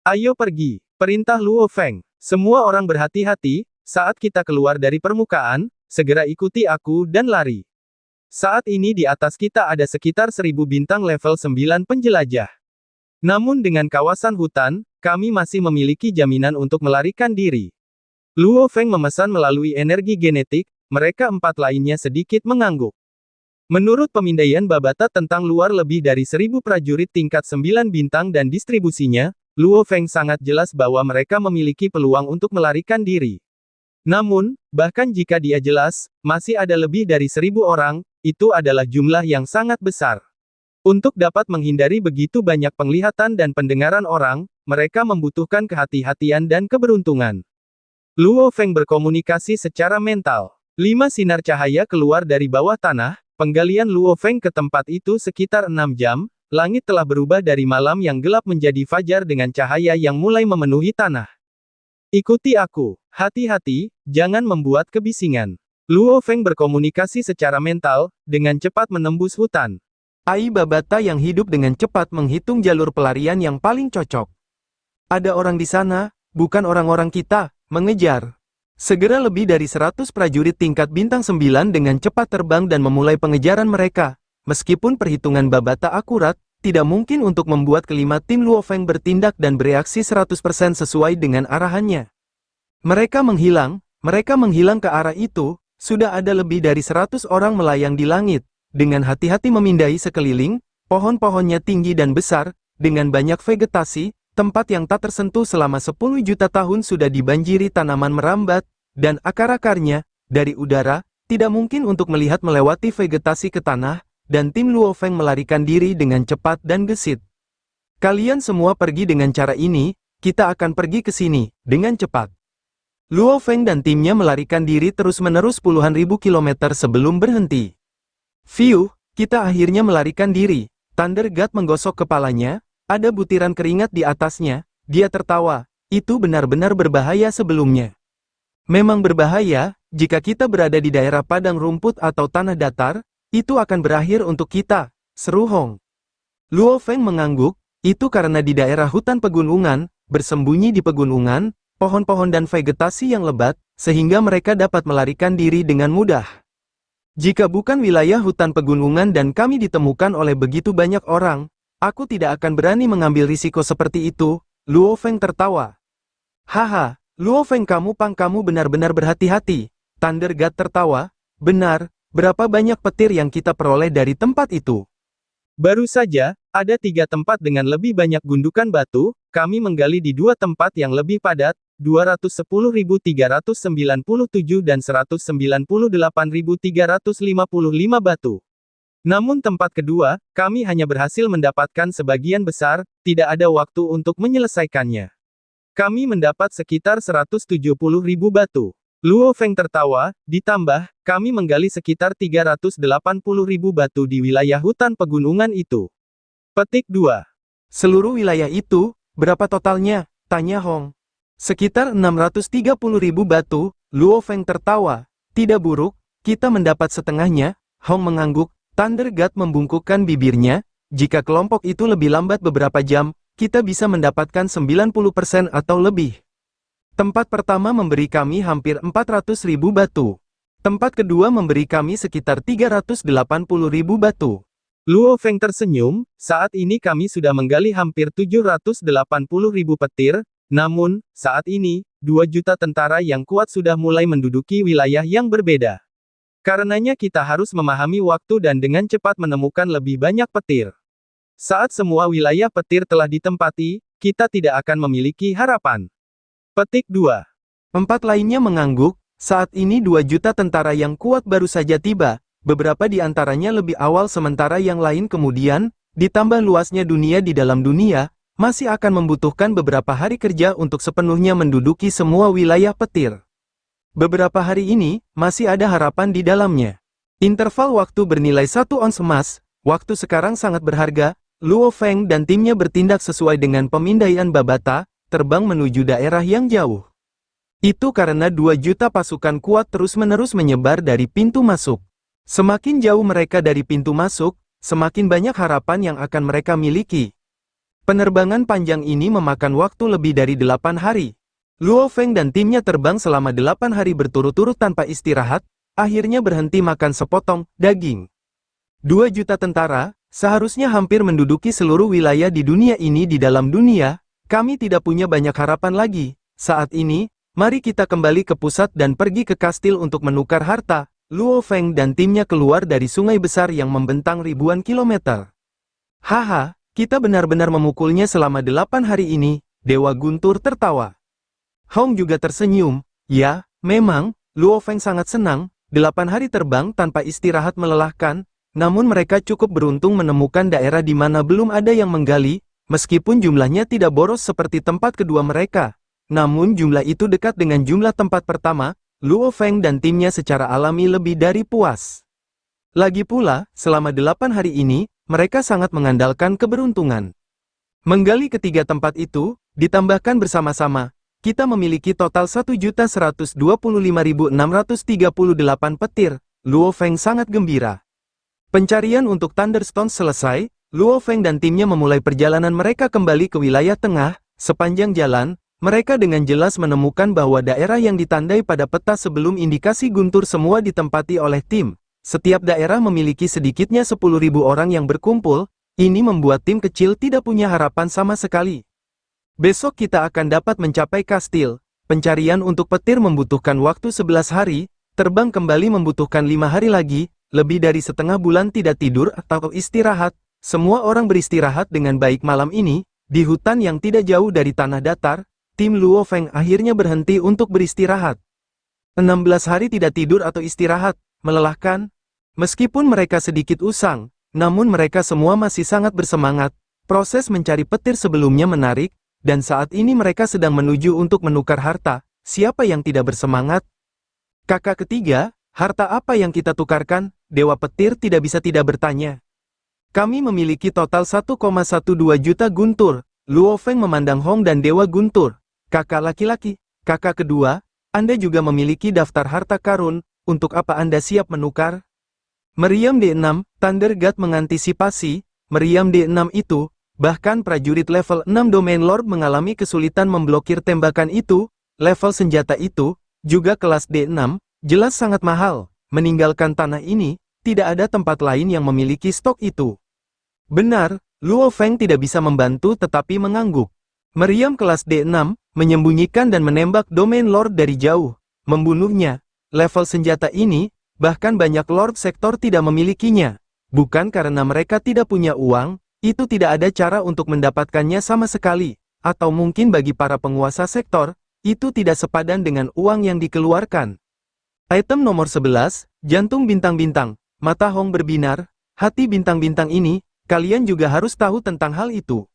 Ayo pergi, perintah Luo Feng. Semua orang berhati-hati, saat kita keluar dari permukaan, segera ikuti aku dan lari. Saat ini di atas kita ada sekitar 1000 bintang level 9 penjelajah. Namun dengan kawasan hutan, kami masih memiliki jaminan untuk melarikan diri. Luo Feng memesan melalui energi genetik, mereka 4 lainnya sedikit mengangguk. Menurut pemindaian Babata tentang luar lebih dari 1000 prajurit tingkat 9 bintang dan distribusinya, Luo Feng sangat jelas bahwa mereka memiliki peluang untuk melarikan diri. Namun, bahkan jika dia jelas, masih ada lebih dari 1000 orang, itu adalah jumlah yang sangat besar. Untuk dapat menghindari begitu banyak penglihatan dan pendengaran orang, mereka membutuhkan kehati-hatian dan keberuntungan. Luo Feng berkomunikasi secara mental. 5 sinar cahaya keluar dari bawah tanah, penggalian Luo Feng ke tempat itu sekitar 6 jam, langit telah berubah dari malam yang gelap menjadi fajar dengan cahaya yang mulai memenuhi tanah. Ikuti aku, hati-hati, jangan membuat kebisingan. Luo Feng berkomunikasi secara mental, dengan cepat menembus hutan. Ai Babata yang hidup dengan cepat menghitung jalur pelarian yang paling cocok. Ada orang di sana, bukan orang-orang kita. Mengejar. Segera lebih dari 100 prajurit tingkat bintang 9 dengan cepat terbang dan memulai pengejaran mereka. Meskipun perhitungan Babata akurat, tidak mungkin untuk membuat kelima tim Luo Feng bertindak dan bereaksi 100% sesuai dengan arahannya. Mereka menghilang ke arah itu, sudah ada lebih dari 100 orang melayang di langit, dengan hati-hati memindai sekeliling, pohon-pohonnya tinggi dan besar, dengan banyak vegetasi. Tempat yang tak tersentuh selama 10 juta tahun sudah dibanjiri tanaman merambat, dan akar-akarnya, dari udara, tidak mungkin untuk melihat melewati vegetasi ke tanah, dan tim Luo Feng melarikan diri dengan cepat dan gesit. Kalian semua pergi dengan cara ini, kita akan pergi ke sini, dengan cepat. Luo Feng dan timnya melarikan diri terus-menerus puluhan ribu kilometer sebelum berhenti. Fiu, kita akhirnya melarikan diri. Thunder God menggosok kepalanya. Ada butiran keringat di atasnya, dia tertawa, itu benar-benar berbahaya sebelumnya. Memang berbahaya, jika kita berada di daerah padang rumput atau tanah datar, itu akan berakhir untuk kita, seru Hong. Luo Feng mengangguk, itu karena di daerah hutan pegunungan, bersembunyi di pegunungan, pohon-pohon dan vegetasi yang lebat, sehingga mereka dapat melarikan diri dengan mudah. Jika bukan wilayah hutan pegunungan dan kami ditemukan oleh begitu banyak orang, aku tidak akan berani mengambil risiko seperti itu. Luo Feng tertawa. Haha, Luo Feng kamu benar-benar berhati-hati. Thunder God tertawa. Benar, berapa banyak petir yang kita peroleh dari tempat itu? Baru saja, ada 3 tempat dengan lebih banyak gundukan batu, kami menggali di 2 tempat yang lebih padat, 210.397 dan 198.355 batu. Namun tempat kedua, kami hanya berhasil mendapatkan sebagian besar, tidak ada waktu untuk menyelesaikannya. Kami mendapat sekitar 170.000 batu. Luo Feng tertawa, ditambah, kami menggali sekitar 380.000 batu di wilayah hutan pegunungan itu. Petik 2. Seluruh wilayah itu, berapa totalnya? Tanya Hong. Sekitar 630.000 batu, Luo Feng tertawa. Tidak buruk, kita mendapat setengahnya. Hong mengangguk. Thunder God membungkukkan bibirnya, jika kelompok itu lebih lambat beberapa jam, kita bisa mendapatkan 90% atau lebih. Tempat pertama memberi kami hampir 400.000 batu. Tempat kedua memberi kami sekitar 380.000 batu. Luo Feng tersenyum, saat ini kami sudah menggali hampir 780.000 petir, namun, saat ini, 2 juta tentara yang kuat sudah mulai menduduki wilayah yang berbeda. Karenanya kita harus memahami waktu dan dengan cepat menemukan lebih banyak petir. Saat semua wilayah petir telah ditempati, kita tidak akan memiliki harapan. Petik 2. 4 lainnya mengangguk, saat ini 2 juta tentara yang kuat baru saja tiba, beberapa di antaranya lebih awal sementara yang lain kemudian, ditambah luasnya dunia di dalam dunia, masih akan membutuhkan beberapa hari kerja untuk sepenuhnya menduduki semua wilayah petir. Beberapa hari ini, masih ada harapan di dalamnya. Interval waktu bernilai 1 ons emas, waktu sekarang sangat berharga, Luo Feng dan timnya bertindak sesuai dengan pemindaian Babata, terbang menuju daerah yang jauh. Itu karena 2 juta pasukan kuat terus-menerus menyebar dari pintu masuk. Semakin jauh mereka dari pintu masuk, semakin banyak harapan yang akan mereka miliki. Penerbangan panjang ini memakan waktu lebih dari 8 hari. Luo Feng dan timnya terbang selama 8 hari berturut-turut tanpa istirahat, akhirnya berhenti makan sepotong daging. 2 juta tentara, seharusnya hampir menduduki seluruh wilayah di dunia ini di dalam dunia, kami tidak punya banyak harapan lagi. Saat ini, mari kita kembali ke pusat dan pergi ke kastil untuk menukar harta. Luo Feng dan timnya keluar dari sungai besar yang membentang ribuan kilometer. Haha, kita benar-benar memukulnya selama 8 hari ini, Dewa Guntur tertawa. Hong juga tersenyum, ya, memang, Luo Feng sangat senang, 8 hari terbang tanpa istirahat melelahkan, namun mereka cukup beruntung menemukan daerah di mana belum ada yang menggali, meskipun jumlahnya tidak boros seperti tempat kedua mereka. Namun jumlah itu dekat dengan jumlah tempat pertama, Luo Feng dan timnya secara alami lebih dari puas. Lagi pula, selama 8 hari ini, mereka sangat mengandalkan keberuntungan. Menggali ketiga tempat itu, ditambahkan bersama-sama, kita memiliki total 1.125.638 petir, Luo Feng sangat gembira. Pencarian untuk Thunderstone selesai, Luo Feng dan timnya memulai perjalanan mereka kembali ke wilayah tengah. Sepanjang jalan, mereka dengan jelas menemukan bahwa daerah yang ditandai pada peta sebelum indikasi guntur semua ditempati oleh tim. Setiap daerah memiliki sedikitnya 10.000 orang yang berkumpul, ini membuat tim kecil tidak punya harapan sama sekali. Besok kita akan dapat mencapai kastil. Pencarian untuk petir membutuhkan waktu 11 hari, terbang kembali membutuhkan 5 hari lagi, lebih dari setengah bulan tidak tidur atau istirahat. Semua orang beristirahat dengan baik malam ini, di hutan yang tidak jauh dari tanah datar, tim Luo Feng akhirnya berhenti untuk beristirahat. 16 hari tidak tidur atau istirahat, melelahkan. Meskipun mereka sedikit usang, namun mereka semua masih sangat bersemangat. Proses mencari petir sebelumnya menarik, dan saat ini mereka sedang menuju untuk menukar harta. Siapa yang tidak bersemangat? Kakak ketiga, harta apa yang kita tukarkan? Dewa petir tidak bisa tidak bertanya. Kami memiliki total 1,12 juta guntur. Luo Feng memandang Hong dan Dewa Guntur. Kakak laki-laki, kakak kedua, Anda juga memiliki daftar harta karun, untuk apa Anda siap menukar? Meriam D6, Thunder God mengantisipasi, meriam D6 itu, bahkan prajurit level 6 Domain Lord mengalami kesulitan memblokir tembakan itu, level senjata itu, juga kelas D6, jelas sangat mahal. Meninggalkan tanah ini, tidak ada tempat lain yang memiliki stok itu. Benar, Luo Feng tidak bisa membantu tetapi mengangguk. Meriam kelas D6, menyembunyikan dan menembak Domain Lord dari jauh, membunuhnya. Level senjata ini, bahkan banyak Lord Sektor tidak memilikinya. Bukan karena mereka tidak punya uang, itu tidak ada cara untuk mendapatkannya sama sekali, atau mungkin bagi para penguasa sektor, itu tidak sepadan dengan uang yang dikeluarkan. Item nomor 11, jantung bintang-bintang, mata Hong berbinar, hati bintang-bintang ini, kalian juga harus tahu tentang hal itu.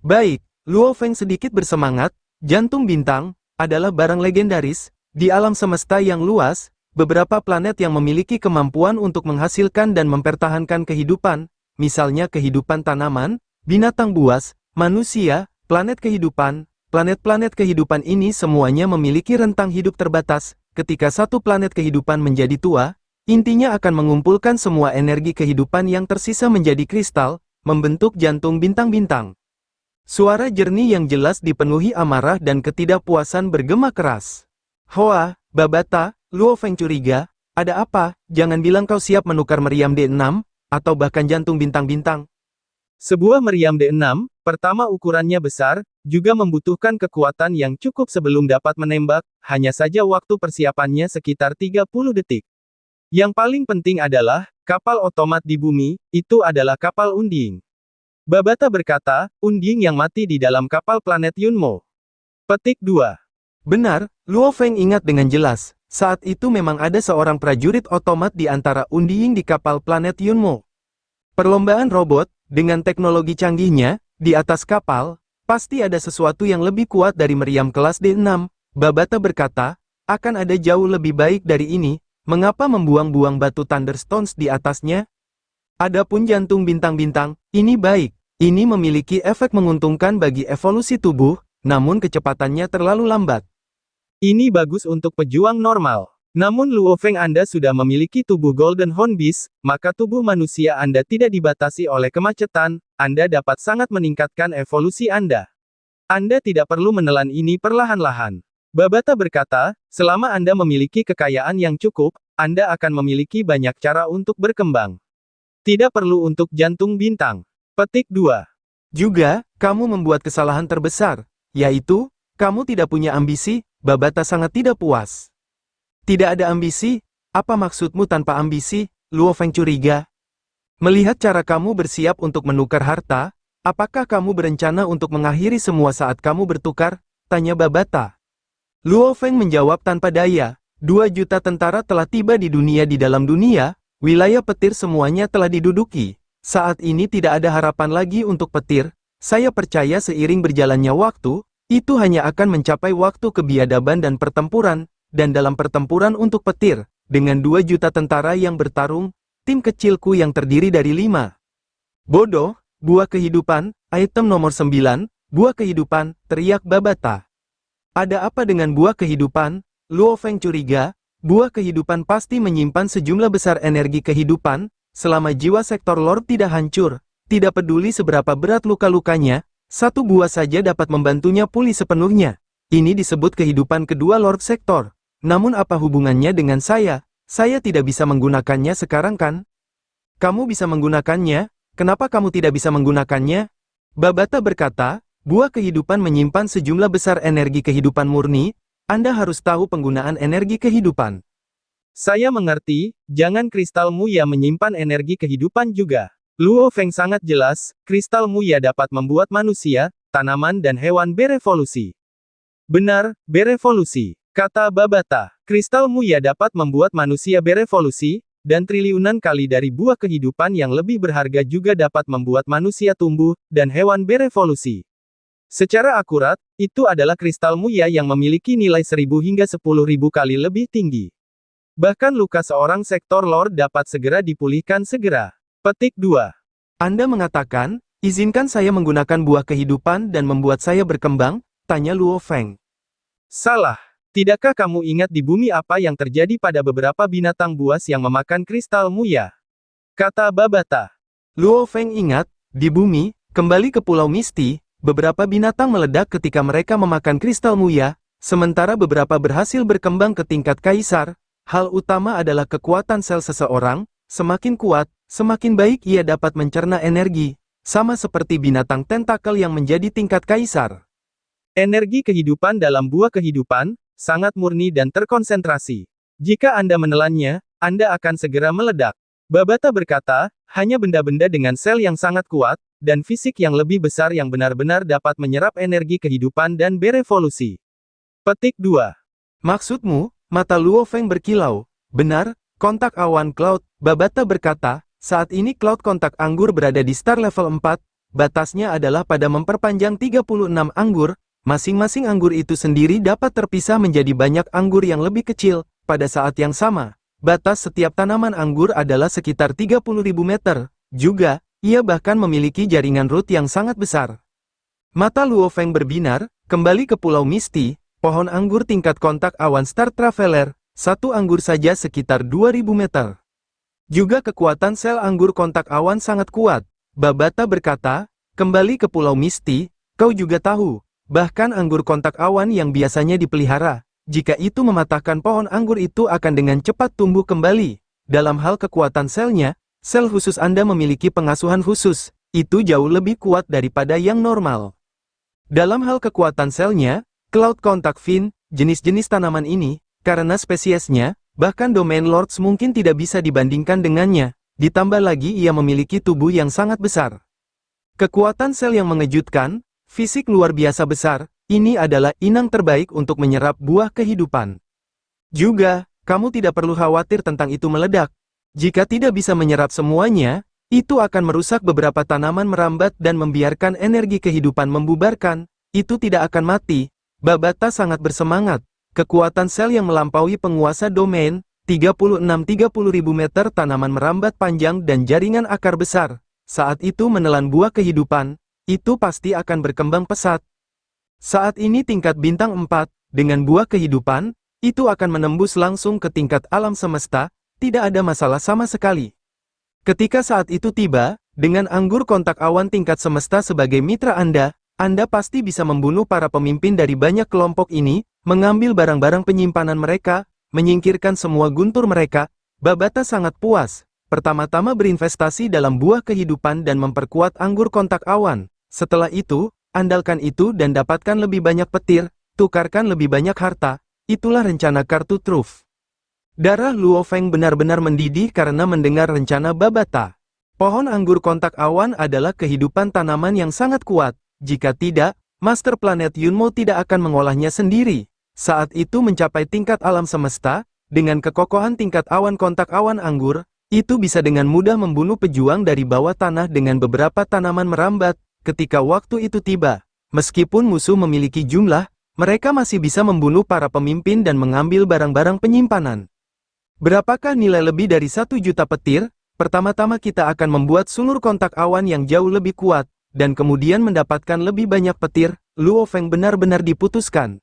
Baik, Luo Feng sedikit bersemangat, jantung bintang, adalah barang legendaris, di alam semesta yang luas, beberapa planet yang memiliki kemampuan untuk menghasilkan dan mempertahankan kehidupan, misalnya kehidupan tanaman, binatang buas, manusia, planet kehidupan. Planet-planet kehidupan ini semuanya memiliki rentang hidup terbatas. Ketika satu planet kehidupan menjadi tua, intinya akan mengumpulkan semua energi kehidupan yang tersisa menjadi kristal, membentuk jantung bintang-bintang. Suara jernih yang jelas dipenuhi amarah dan ketidakpuasan bergema keras. Hoa, Babata, Luo Feng curiga, ada apa? Jangan bilang kau siap menukar meriam D6, atau bahkan jantung bintang-bintang. Sebuah meriam D6, pertama ukurannya besar, juga membutuhkan kekuatan yang cukup sebelum dapat menembak, hanya saja waktu persiapannya sekitar 30 detik. Yang paling penting adalah, kapal otomat di bumi, itu adalah kapal Unding. Babata berkata, Unding yang mati di dalam kapal planet Yunmo. Petik 2. Benar, Luo Feng ingat dengan jelas, saat itu memang ada seorang prajurit otomat di antara Unding di kapal planet Yunmo. Perlombaan robot, dengan teknologi canggihnya, di atas kapal, pasti ada sesuatu yang lebih kuat dari meriam kelas D6, Babata berkata, akan ada jauh lebih baik dari ini, mengapa membuang-buang batu Thunderstones di atasnya? Adapun jantung bintang-bintang, ini baik, ini memiliki efek menguntungkan bagi evolusi tubuh, namun kecepatannya terlalu lambat. Ini bagus untuk pejuang normal. Namun Luo Feng Anda sudah memiliki tubuh Golden Horn Beast, maka tubuh manusia Anda tidak dibatasi oleh kemacetan, Anda dapat sangat meningkatkan evolusi Anda. Anda tidak perlu menelan ini perlahan-lahan. Babata berkata, selama Anda memiliki kekayaan yang cukup, Anda akan memiliki banyak cara untuk berkembang. Tidak perlu untuk jantung bintang. Petik 2. Juga, kamu membuat kesalahan terbesar, yaitu, kamu tidak punya ambisi, Babata sangat tidak puas. Tidak ada ambisi? Apa maksudmu tanpa ambisi? Luo Feng curiga. Melihat cara kamu bersiap untuk menukar harta, apakah kamu berencana untuk mengakhiri semua saat kamu bertukar? Tanya Babata. Luo Feng menjawab tanpa daya, 2 juta tentara telah tiba di dalam dunia, wilayah petir semuanya telah diduduki. Saat ini tidak ada harapan lagi untuk petir, saya percaya seiring berjalannya waktu, itu hanya akan mencapai waktu kebiadaban dan pertempuran. Dan dalam pertempuran untuk petir, dengan 2 juta tentara yang bertarung, tim kecilku yang terdiri dari 5. Bodoh, buah kehidupan, item nomor 9, buah kehidupan, teriak Babata. Ada apa dengan buah kehidupan? Luo Feng curiga, buah kehidupan pasti menyimpan sejumlah besar energi kehidupan, selama jiwa sektor Lord tidak hancur, tidak peduli seberapa berat luka-lukanya, satu buah saja dapat membantunya pulih sepenuhnya. Ini disebut kehidupan kedua Lord Sektor. Namun apa hubungannya dengan saya? Saya tidak bisa menggunakannya sekarang kan? Kamu bisa menggunakannya, kenapa kamu tidak bisa menggunakannya? Babata berkata, buah kehidupan menyimpan sejumlah besar energi kehidupan murni, Anda harus tahu penggunaan energi kehidupan. Saya mengerti, jangan kristal Muya menyimpan energi kehidupan juga. Luo Feng sangat jelas, kristal Muya dapat membuat manusia, tanaman dan hewan berevolusi. Benar, berevolusi. Kata Babata, kristal Muya dapat membuat manusia berevolusi, dan triliunan kali dari buah kehidupan yang lebih berharga juga dapat membuat manusia tumbuh, dan hewan berevolusi. Secara akurat, itu adalah kristal Muya yang memiliki nilai 1000 hingga 10.000 kali lebih tinggi. Bahkan luka seorang sektor Lord dapat segera dipulihkan segera. Petik 2. Anda mengatakan, izinkan saya menggunakan buah kehidupan dan membuat saya berkembang? Tanya Luo Feng. Salah. Tidakkah kamu ingat di bumi apa yang terjadi pada beberapa binatang buas yang memakan kristal Muya? Kata Babata. Luo Feng ingat, di bumi, kembali ke Pulau Misti, beberapa binatang meledak ketika mereka memakan kristal Muya, sementara beberapa berhasil berkembang ke tingkat kaisar. Hal utama adalah kekuatan sel seseorang, semakin kuat, semakin baik ia dapat mencerna energi, sama seperti binatang tentakel yang menjadi tingkat kaisar. Energi kehidupan dalam buah kehidupan, sangat murni dan terkonsentrasi. Jika Anda menelannya, Anda akan segera meledak. Babata berkata, hanya benda-benda dengan sel yang sangat kuat, dan fisik yang lebih besar yang benar-benar dapat menyerap energi kehidupan dan berevolusi. Petik 2. Maksudmu, mata Luo Feng berkilau. Benar, kontak awan Cloud, Babata berkata, saat ini Cloud kontak anggur berada di star level 4, batasnya adalah pada memperpanjang 36 anggur, masing-masing anggur itu sendiri dapat terpisah menjadi banyak anggur yang lebih kecil, pada saat yang sama. Batas setiap tanaman anggur adalah sekitar 30.000 meter, juga, ia bahkan memiliki jaringan root yang sangat besar. Mata Luo Feng berbinar, kembali ke Pulau Misty, pohon anggur tingkat kontak awan Star Traveler, satu anggur saja sekitar 2000 meter. Juga kekuatan sel anggur kontak awan sangat kuat. Babata berkata, kembali ke Pulau Misty, kau juga tahu, bahkan anggur kontak awan yang biasanya dipelihara, jika itu mematahkan pohon anggur itu akan dengan cepat tumbuh kembali. Dalam hal kekuatan selnya, sel khusus Anda memiliki pengasuhan khusus, itu jauh lebih kuat daripada yang normal. Dalam hal kekuatan selnya, Cloud Contact Fin, jenis-jenis tanaman ini, karena spesiesnya, bahkan Domain Lords mungkin tidak bisa dibandingkan dengannya, ditambah lagi ia memiliki tubuh yang sangat besar. Kekuatan sel yang mengejutkan, fisik luar biasa besar, ini adalah inang terbaik untuk menyerap buah kehidupan. Juga, kamu tidak perlu khawatir tentang itu meledak. Jika tidak bisa menyerap semuanya, itu akan merusak beberapa tanaman merambat dan membiarkan energi kehidupan membubarkan, itu tidak akan mati. Babata sangat bersemangat. Kekuatan sel yang melampaui penguasa domain, 36-30.000 meter tanaman merambat panjang dan jaringan akar besar. Saat itu menelan buah kehidupan, itu pasti akan berkembang pesat. Saat ini tingkat bintang 4, dengan buah kehidupan, itu akan menembus langsung ke tingkat alam semesta, tidak ada masalah sama sekali. Ketika saat itu tiba, dengan anggur kontak awan tingkat semesta sebagai mitra Anda pasti bisa membunuh para pemimpin dari banyak kelompok ini, mengambil barang-barang penyimpanan mereka, menyingkirkan semua guntur mereka. Babata sangat puas. Pertama-tama berinvestasi dalam buah kehidupan dan memperkuat anggur kontak awan. Setelah itu, andalkan itu dan dapatkan lebih banyak petir, tukarkan lebih banyak harta. Itulah rencana kartu truf. Darah Luo Feng benar-benar mendidih karena mendengar rencana Babata. Pohon anggur kontak awan adalah kehidupan tanaman yang sangat kuat. Jika tidak, Master Planet Yunmo tidak akan mengolahnya sendiri. Saat itu mencapai tingkat alam semesta, dengan kekokohan tingkat awan kontak awan anggur, itu bisa dengan mudah membunuh pejuang dari bawah tanah dengan beberapa tanaman merambat. Ketika waktu itu tiba, meskipun musuh memiliki jumlah, mereka masih bisa membunuh para pemimpin dan mengambil barang-barang penyimpanan. Berapakah nilai lebih dari 1 juta petir? Pertama-tama kita akan membuat sulur kontak awan yang jauh lebih kuat, dan kemudian mendapatkan lebih banyak petir. Luo Feng benar-benar diputuskan.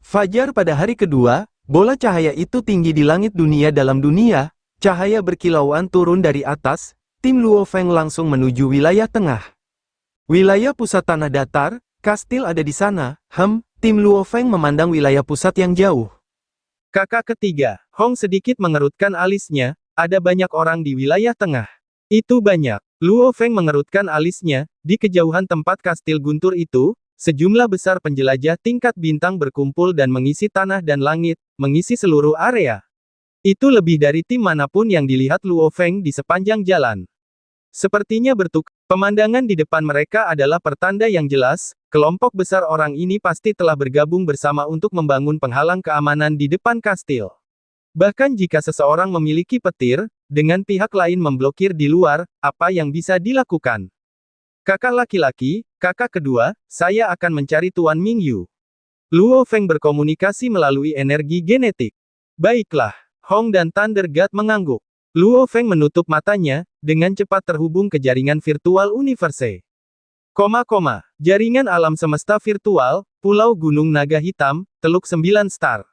Fajar pada hari kedua, bola cahaya itu tinggi di langit dunia dalam dunia, cahaya berkilauan turun dari atas, tim Luo Feng langsung menuju wilayah tengah. Wilayah pusat tanah datar, kastil ada di sana, tim Luo Feng memandang wilayah pusat yang jauh. Kakak ketiga, Hong sedikit mengerutkan alisnya, ada banyak orang di wilayah tengah. Itu banyak. Luo Feng mengerutkan alisnya, di kejauhan tempat kastil guntur itu, sejumlah besar penjelajah tingkat bintang berkumpul dan mengisi tanah dan langit, mengisi seluruh area. Itu lebih dari tim manapun yang dilihat Luo Feng di sepanjang jalan. Sepertinya bertukar. Pemandangan di depan mereka adalah pertanda yang jelas, kelompok besar orang ini pasti telah bergabung bersama untuk membangun penghalang keamanan di depan kastil. Bahkan jika seseorang memiliki petir, dengan pihak lain memblokir di luar, apa yang bisa dilakukan? Kakak laki-laki, kakak kedua, saya akan mencari Tuan Mingyu. Luo Feng berkomunikasi melalui energi genetik. Baiklah, Hong dan Thunder God mengangguk. Luo Feng menutup matanya, dengan cepat terhubung ke jaringan virtual universe. Jaringan alam semesta virtual, Pulau Gunung Naga Hitam, Teluk 9 Star.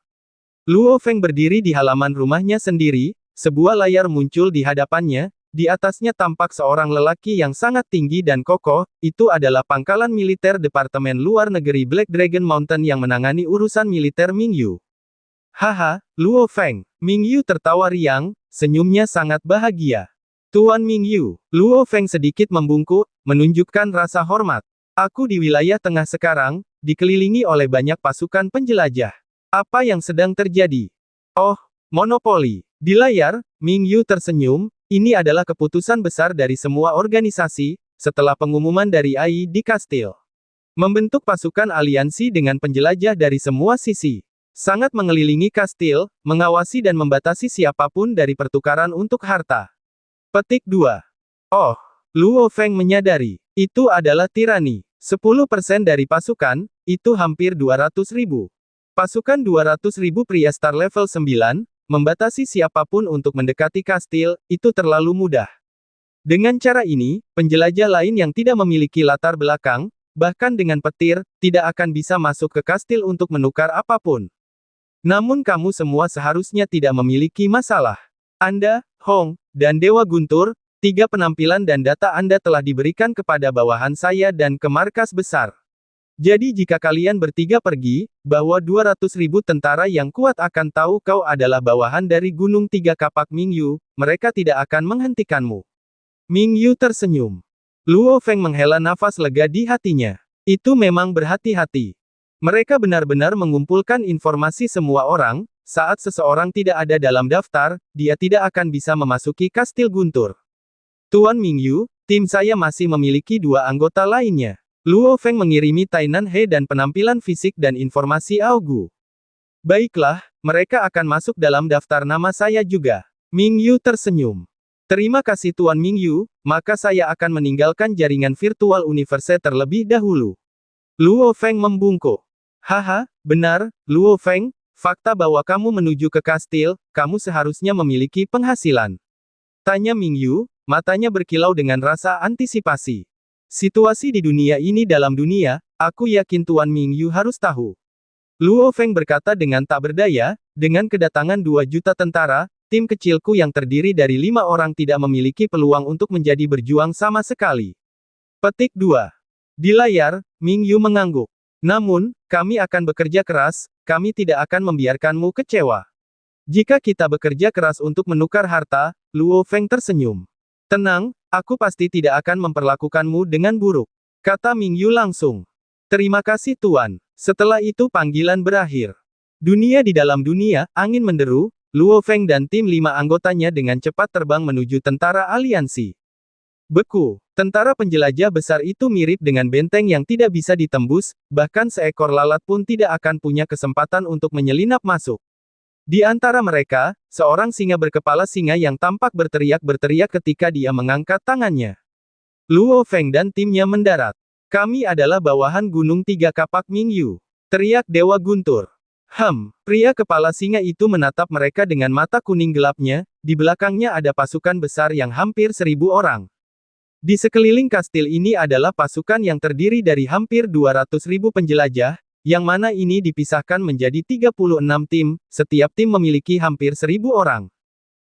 Luo Feng berdiri di halaman rumahnya sendiri, sebuah layar muncul di hadapannya, di atasnya tampak seorang lelaki yang sangat tinggi dan kokoh, itu adalah pangkalan militer Departemen Luar Negeri Black Dragon Mountain yang menangani urusan militer Mingyu. Haha, Luo Feng. Mingyu tertawa riang, senyumnya sangat bahagia. Tuan Mingyu, Luo Feng sedikit membungkuk, menunjukkan rasa hormat. Aku di wilayah tengah sekarang, dikelilingi oleh banyak pasukan penjelajah. Apa yang sedang terjadi? Oh, monopoli. Di layar, Mingyu tersenyum, ini adalah keputusan besar dari semua organisasi, setelah pengumuman dari AI di kastil. Membentuk pasukan aliansi dengan penjelajah dari semua sisi. Sangat mengelilingi kastil, mengawasi dan membatasi siapapun dari pertukaran untuk harta. Petik 2. Oh, Luo Feng menyadari, itu adalah tirani. 10% dari pasukan, itu hampir 200.000. Pasukan 200.000 pria star level 9, membatasi siapapun untuk mendekati kastil, itu terlalu mudah. Dengan cara ini, penjelajah lain yang tidak memiliki latar belakang, bahkan dengan petir, tidak akan bisa masuk ke kastil untuk menukar apapun. Namun kamu semua seharusnya tidak memiliki masalah. Anda, Hong, dan Dewa Guntur, 3 penampilan dan data Anda telah diberikan kepada bawahan saya dan ke markas besar. Jadi jika kalian bertiga pergi, bahwa 200.000 tentara yang kuat akan tahu kau adalah bawahan dari Gunung Tiga Kapak Mingyu, mereka tidak akan menghentikanmu. Mingyu tersenyum. Luo Feng menghela nafas lega di hatinya. Itu memang berhati-hati. Mereka benar-benar mengumpulkan informasi semua orang, saat seseorang tidak ada dalam daftar, dia tidak akan bisa memasuki Kastil Guntur. Tuan Mingyu, tim saya masih memiliki 2 anggota lainnya. Luo Feng mengirimi Tainan He dan penampilan fisik dan informasi Aogu. Baiklah, mereka akan masuk dalam daftar nama saya juga. Mingyu tersenyum. Terima kasih Tuan Mingyu, maka saya akan meninggalkan jaringan virtual universe terlebih dahulu. Luo Feng membungkuk. Haha, benar, Luo Feng, fakta bahwa kamu menuju ke kastil, kamu seharusnya memiliki penghasilan. Tanya Mingyu, matanya berkilau dengan rasa antisipasi. Situasi di dunia ini dalam dunia, aku yakin Tuan Mingyu harus tahu. Luo Feng berkata dengan tak berdaya, dengan kedatangan 2 juta tentara, tim kecilku yang terdiri dari 5 orang tidak memiliki peluang untuk menjadi berjuang sama sekali. Petik 2. Di layar, Mingyu mengangguk. Namun, kami akan bekerja keras, kami tidak akan membiarkanmu kecewa. Jika kita bekerja keras untuk menukar harta, Luo Feng tersenyum. Tenang, aku pasti tidak akan memperlakukanmu dengan buruk. Kata Mingyu langsung. Terima kasih Tuan. Setelah itu panggilan berakhir. Dunia di dalam dunia, angin menderu, Luo Feng dan tim 5 anggotanya dengan cepat terbang menuju tentara aliansi. Beku, tentara penjelajah besar itu mirip dengan benteng yang tidak bisa ditembus, bahkan seekor lalat pun tidak akan punya kesempatan untuk menyelinap masuk. Di antara mereka, seorang singa berkepala singa yang tampak berteriak-berteriak ketika dia mengangkat tangannya. Luo Feng dan timnya mendarat. Kami adalah bawahan Gunung Tiga Kapak Mingyu. Teriak Dewa Guntur. Pria kepala singa itu menatap mereka dengan mata kuning gelapnya, di belakangnya ada pasukan besar yang hampir 1.000 orang. Di sekeliling kastil ini adalah pasukan yang terdiri dari hampir 200.000 penjelajah, yang mana ini dipisahkan menjadi 36 tim, setiap tim memiliki hampir 1.000 orang.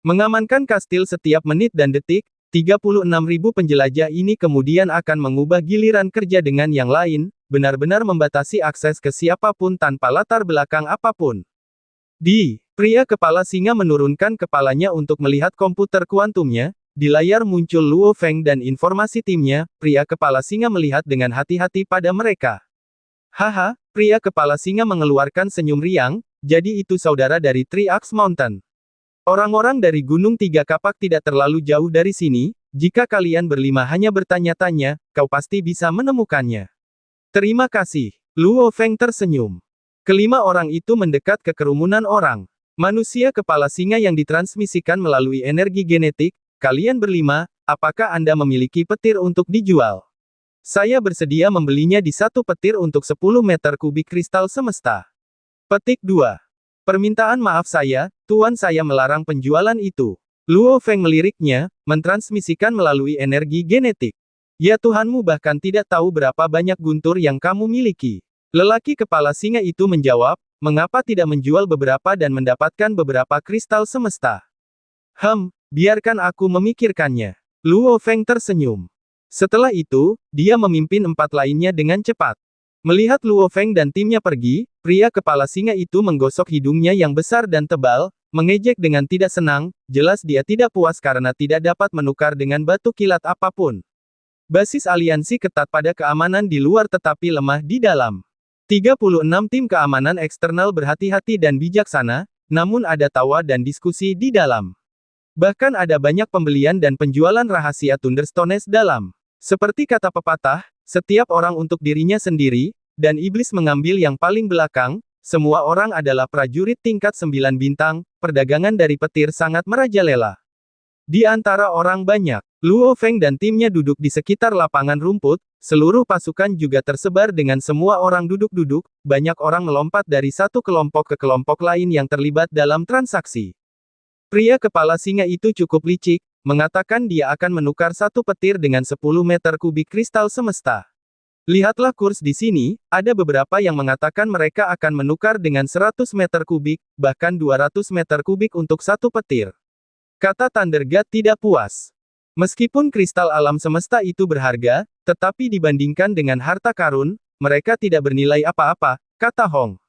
Mengamankan kastil setiap menit dan detik, 36.000 penjelajah ini kemudian akan mengubah giliran kerja dengan yang lain, benar-benar membatasi akses ke siapapun tanpa latar belakang apapun. Pria kepala singa menurunkan kepalanya untuk melihat komputer kuantumnya. Di layar muncul Luo Feng dan informasi timnya, pria kepala singa melihat dengan hati-hati pada mereka. Haha, pria kepala singa mengeluarkan senyum riang, jadi itu saudara dari Tri-Axe Mountain. Orang-orang dari Gunung Tiga Kapak tidak terlalu jauh dari sini, jika kalian berlima hanya bertanya-tanya, kau pasti bisa menemukannya. Terima kasih, Luo Feng tersenyum. Kelima orang itu mendekat ke kerumunan orang. Manusia kepala singa yang ditransmisikan melalui energi genetik. Kalian berlima, apakah Anda memiliki petir untuk dijual? Saya bersedia membelinya di 1 petir untuk 10 meter kubik kristal semesta. Petik 2. Permintaan maaf saya, Tuan saya melarang penjualan itu. Luo Feng meliriknya, mentransmisikan melalui energi genetik. Ya Tuhanmu bahkan tidak tahu berapa banyak guntur yang kamu miliki. Lelaki kepala singa itu menjawab, mengapa tidak menjual beberapa dan mendapatkan beberapa kristal semesta? Biarkan aku memikirkannya. Luo Feng tersenyum. Setelah itu, dia memimpin 4 lainnya dengan cepat. Melihat Luo Feng dan timnya pergi, pria kepala singa itu menggosok hidungnya yang besar dan tebal, mengejek dengan tidak senang, jelas dia tidak puas karena tidak dapat menukar dengan batu kilat apapun. Basis aliansi ketat pada keamanan di luar tetapi lemah di dalam. 36 tim keamanan eksternal berhati-hati dan bijaksana, namun ada tawa dan diskusi di dalam. Bahkan ada banyak pembelian dan penjualan rahasia Thunderstones dalam. Seperti kata pepatah, setiap orang untuk dirinya sendiri, dan iblis mengambil yang paling belakang, semua orang adalah prajurit tingkat 9 bintang, perdagangan dari petir sangat merajalela. Di antara orang banyak, Luo Feng dan timnya duduk di sekitar lapangan rumput, seluruh pasukan juga tersebar dengan semua orang duduk-duduk, banyak orang melompat dari satu kelompok ke kelompok lain yang terlibat dalam transaksi. Pria kepala singa itu cukup licik, mengatakan dia akan menukar satu petir dengan 10 meter kubik kristal semesta. Lihatlah kurs di sini, ada beberapa yang mengatakan mereka akan menukar dengan 100 meter kubik, bahkan 200 meter kubik untuk satu petir. Kata Thunder God tidak puas. Meskipun kristal alam semesta itu berharga, tetapi dibandingkan dengan harta karun, mereka tidak bernilai apa-apa, kata Hong.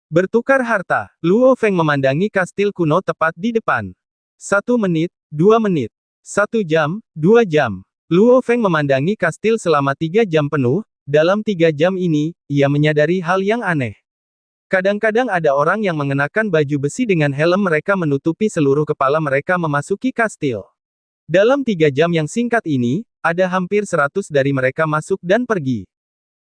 Bertukar harta, Luo Feng memandangi kastil kuno tepat di depan. 1 menit, 2 menit, 1 jam, 2 jam. Luo Feng memandangi kastil selama 3 jam penuh, dalam 3 jam ini, ia menyadari hal yang aneh. Kadang-kadang ada orang yang mengenakan baju besi dengan helm mereka menutupi seluruh kepala mereka memasuki kastil. Dalam 3 jam yang singkat ini, ada hampir 100 dari mereka masuk dan pergi.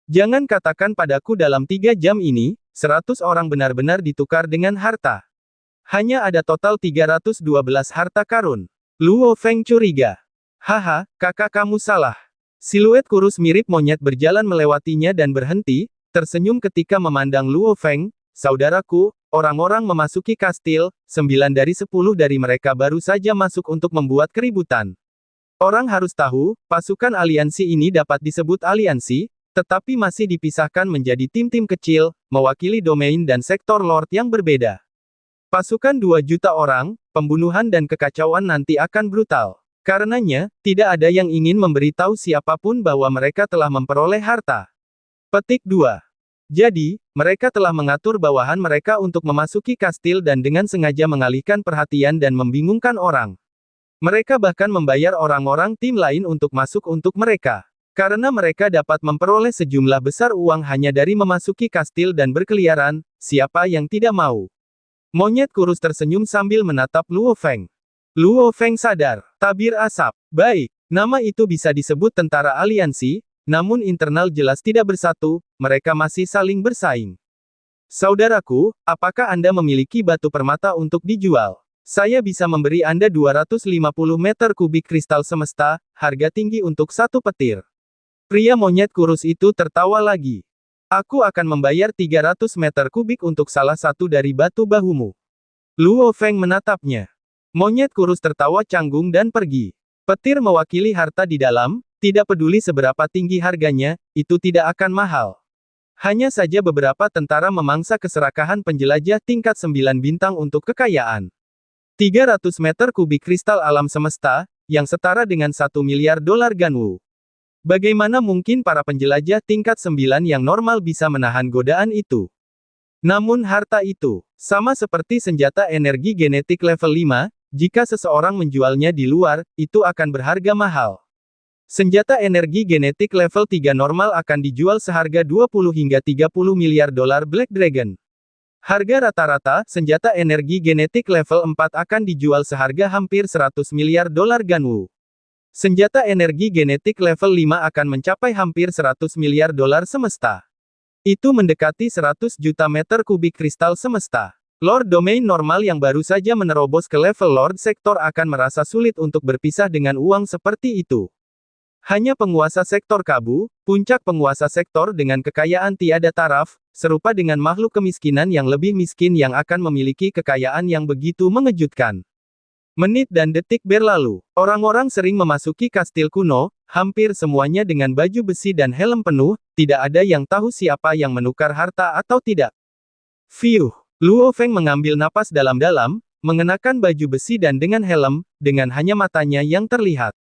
Jangan katakan padaku dalam 3 jam ini, 100 orang benar-benar ditukar dengan harta. Hanya ada total 312 harta karun. Luo Feng curiga. Haha, kakak kamu salah. Siluet kurus mirip monyet berjalan melewatinya dan berhenti, tersenyum ketika memandang Luo Feng. Saudaraku, orang-orang memasuki kastil, 9 dari 10 dari mereka baru saja masuk untuk membuat keributan. Orang harus tahu, pasukan aliansi ini dapat disebut aliansi, tetapi masih dipisahkan menjadi tim-tim kecil, mewakili domain dan sektor Lord yang berbeda. Pasukan 2 juta orang, pembunuhan dan kekacauan nanti akan brutal. Karenanya, tidak ada yang ingin memberitahu siapapun bahwa mereka telah memperoleh harta. Petik 2. Jadi, mereka telah mengatur bawahan mereka untuk memasuki kastil dan dengan sengaja mengalihkan perhatian dan membingungkan orang. Mereka bahkan membayar orang-orang tim lain untuk masuk untuk mereka. Karena mereka dapat memperoleh sejumlah besar uang hanya dari memasuki kastil dan berkeliaran, siapa yang tidak mau? Monyet kurus tersenyum sambil menatap Luo Feng. Luo Feng sadar, tabir asap. Baik, nama itu bisa disebut tentara aliansi, namun internal jelas tidak bersatu, mereka masih saling bersaing. Saudaraku, apakah Anda memiliki batu permata untuk dijual? Saya bisa memberi Anda 250 meter kubik kristal semesta, harga tinggi untuk satu petir. Pria monyet kurus itu tertawa lagi. Aku akan membayar 300 meter kubik untuk salah satu dari batu bahumu. Luo Feng menatapnya. Monyet kurus tertawa canggung dan pergi. Petir mewakili harta di dalam, tidak peduli seberapa tinggi harganya, itu tidak akan mahal. Hanya saja beberapa tentara memangsa keserakahan penjelajah tingkat 9 bintang untuk kekayaan. 300 meter kubik kristal alam semesta, yang setara dengan 1 miliar dolar Ganwu. Bagaimana mungkin para penjelajah tingkat 9 yang normal bisa menahan godaan itu? Namun harta itu, sama seperti senjata energi genetik level 5, jika seseorang menjualnya di luar, itu akan berharga mahal. Senjata energi genetik level 3 normal akan dijual seharga 20 hingga 30 miliar dolar Black Dragon. Harga rata-rata, senjata energi genetik level 4 akan dijual seharga hampir 100 miliar dolar Ganwu. Senjata energi genetik level 5 akan mencapai hampir 100 miliar dolar semesta. Itu mendekati 100 juta meter kubik kristal semesta. Lord Domain normal yang baru saja menerobos ke level Lord Sektor akan merasa sulit untuk berpisah dengan uang seperti itu. Hanya penguasa sektor Kabu, puncak penguasa sektor dengan kekayaan tiada taraf, serupa dengan makhluk kemiskinan yang lebih miskin yang akan memiliki kekayaan yang begitu mengejutkan. Menit dan detik berlalu, orang-orang sering memasuki kastil kuno, hampir semuanya dengan baju besi dan helm penuh, tidak ada yang tahu siapa yang menukar harta atau tidak. Fiuh, Luo Feng mengambil napas dalam-dalam, mengenakan baju besi dan dengan helm, dengan hanya matanya yang terlihat.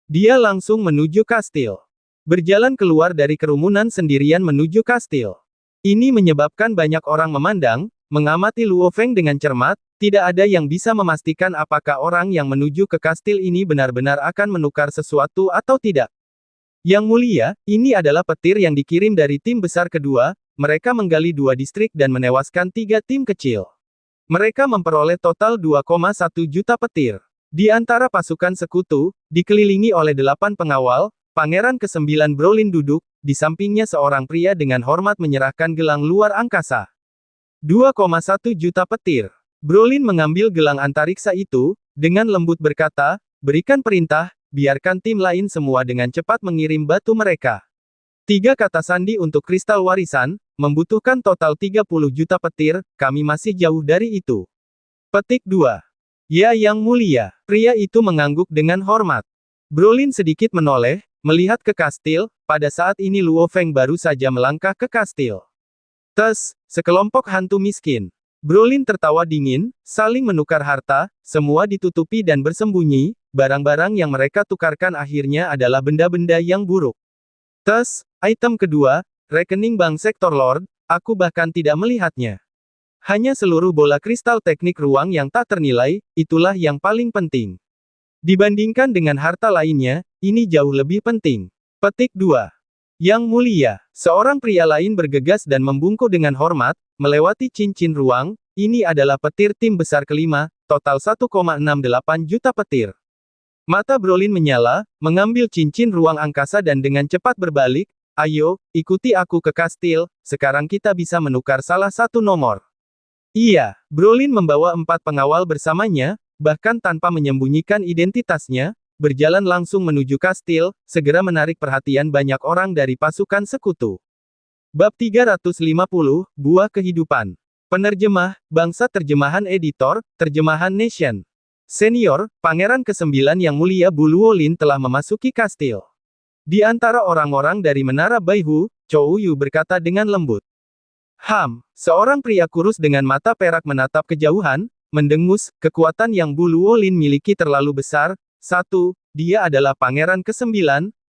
Dia langsung menuju kastil. Berjalan keluar dari kerumunan sendirian menuju kastil. Ini menyebabkan banyak orang memandang, mengamati Luo Feng dengan cermat, tidak ada yang bisa memastikan apakah orang yang menuju ke kastil ini benar-benar akan menukar sesuatu atau tidak. Yang mulia, ini adalah petir yang dikirim dari tim besar kedua, mereka menggali 2 distrik dan menewaskan 3 tim kecil. Mereka memperoleh total 2,1 juta petir. Di antara pasukan sekutu, dikelilingi oleh 8 pengawal, Pangeran ke-9 Brolin duduk, di sampingnya seorang pria dengan hormat menyerahkan gelang luar angkasa. 2,1 juta petir. Brolin mengambil gelang antariksa itu, dengan lembut berkata, berikan perintah, biarkan tim lain semua dengan cepat mengirim batu mereka. 3 kata sandi untuk kristal warisan, membutuhkan total 30 juta petir, kami masih jauh dari itu. Petik 2. Ya Yang Mulia, pria itu mengangguk dengan hormat. Brolin sedikit menoleh, melihat ke kastil, pada saat ini Luo Feng baru saja melangkah ke kastil. Sekelompok hantu miskin. Brolin tertawa dingin, saling menukar harta, semua ditutupi dan bersembunyi, barang-barang yang mereka tukarkan akhirnya adalah benda-benda yang buruk. Item kedua, rekening bank sektor Lord, aku bahkan tidak melihatnya. Hanya seluruh bola kristal teknik ruang yang tak ternilai, itulah yang paling penting. Dibandingkan dengan harta lainnya, ini jauh lebih penting. Petik 2. Yang Mulia, seorang pria lain bergegas dan membungkuk dengan hormat, melewati cincin ruang, ini adalah petir tim besar kelima, total 1,68 juta petir. Mata Brolin menyala, mengambil cincin ruang angkasa dan dengan cepat berbalik, ayo, ikuti aku ke kastil, sekarang kita bisa menukar salah satu nomor. Iya, Brolin membawa 4 pengawal bersamanya, bahkan tanpa menyembunyikan identitasnya, berjalan langsung menuju kastil, segera menarik perhatian banyak orang dari pasukan sekutu. Bab 350, Buah Kehidupan. Penerjemah, Bangsa Terjemahan Editor, Terjemahan Nation. Senior, Pangeran ke-9 Yang Mulia Bu Luolin telah memasuki kastil. Di antara orang-orang dari Menara Baihu, Chou Yu berkata dengan lembut. Seorang pria kurus dengan mata perak menatap kejauhan, mendengus, kekuatan yang Bu Luolin miliki terlalu besar. 1. Dia adalah Pangeran ke-9,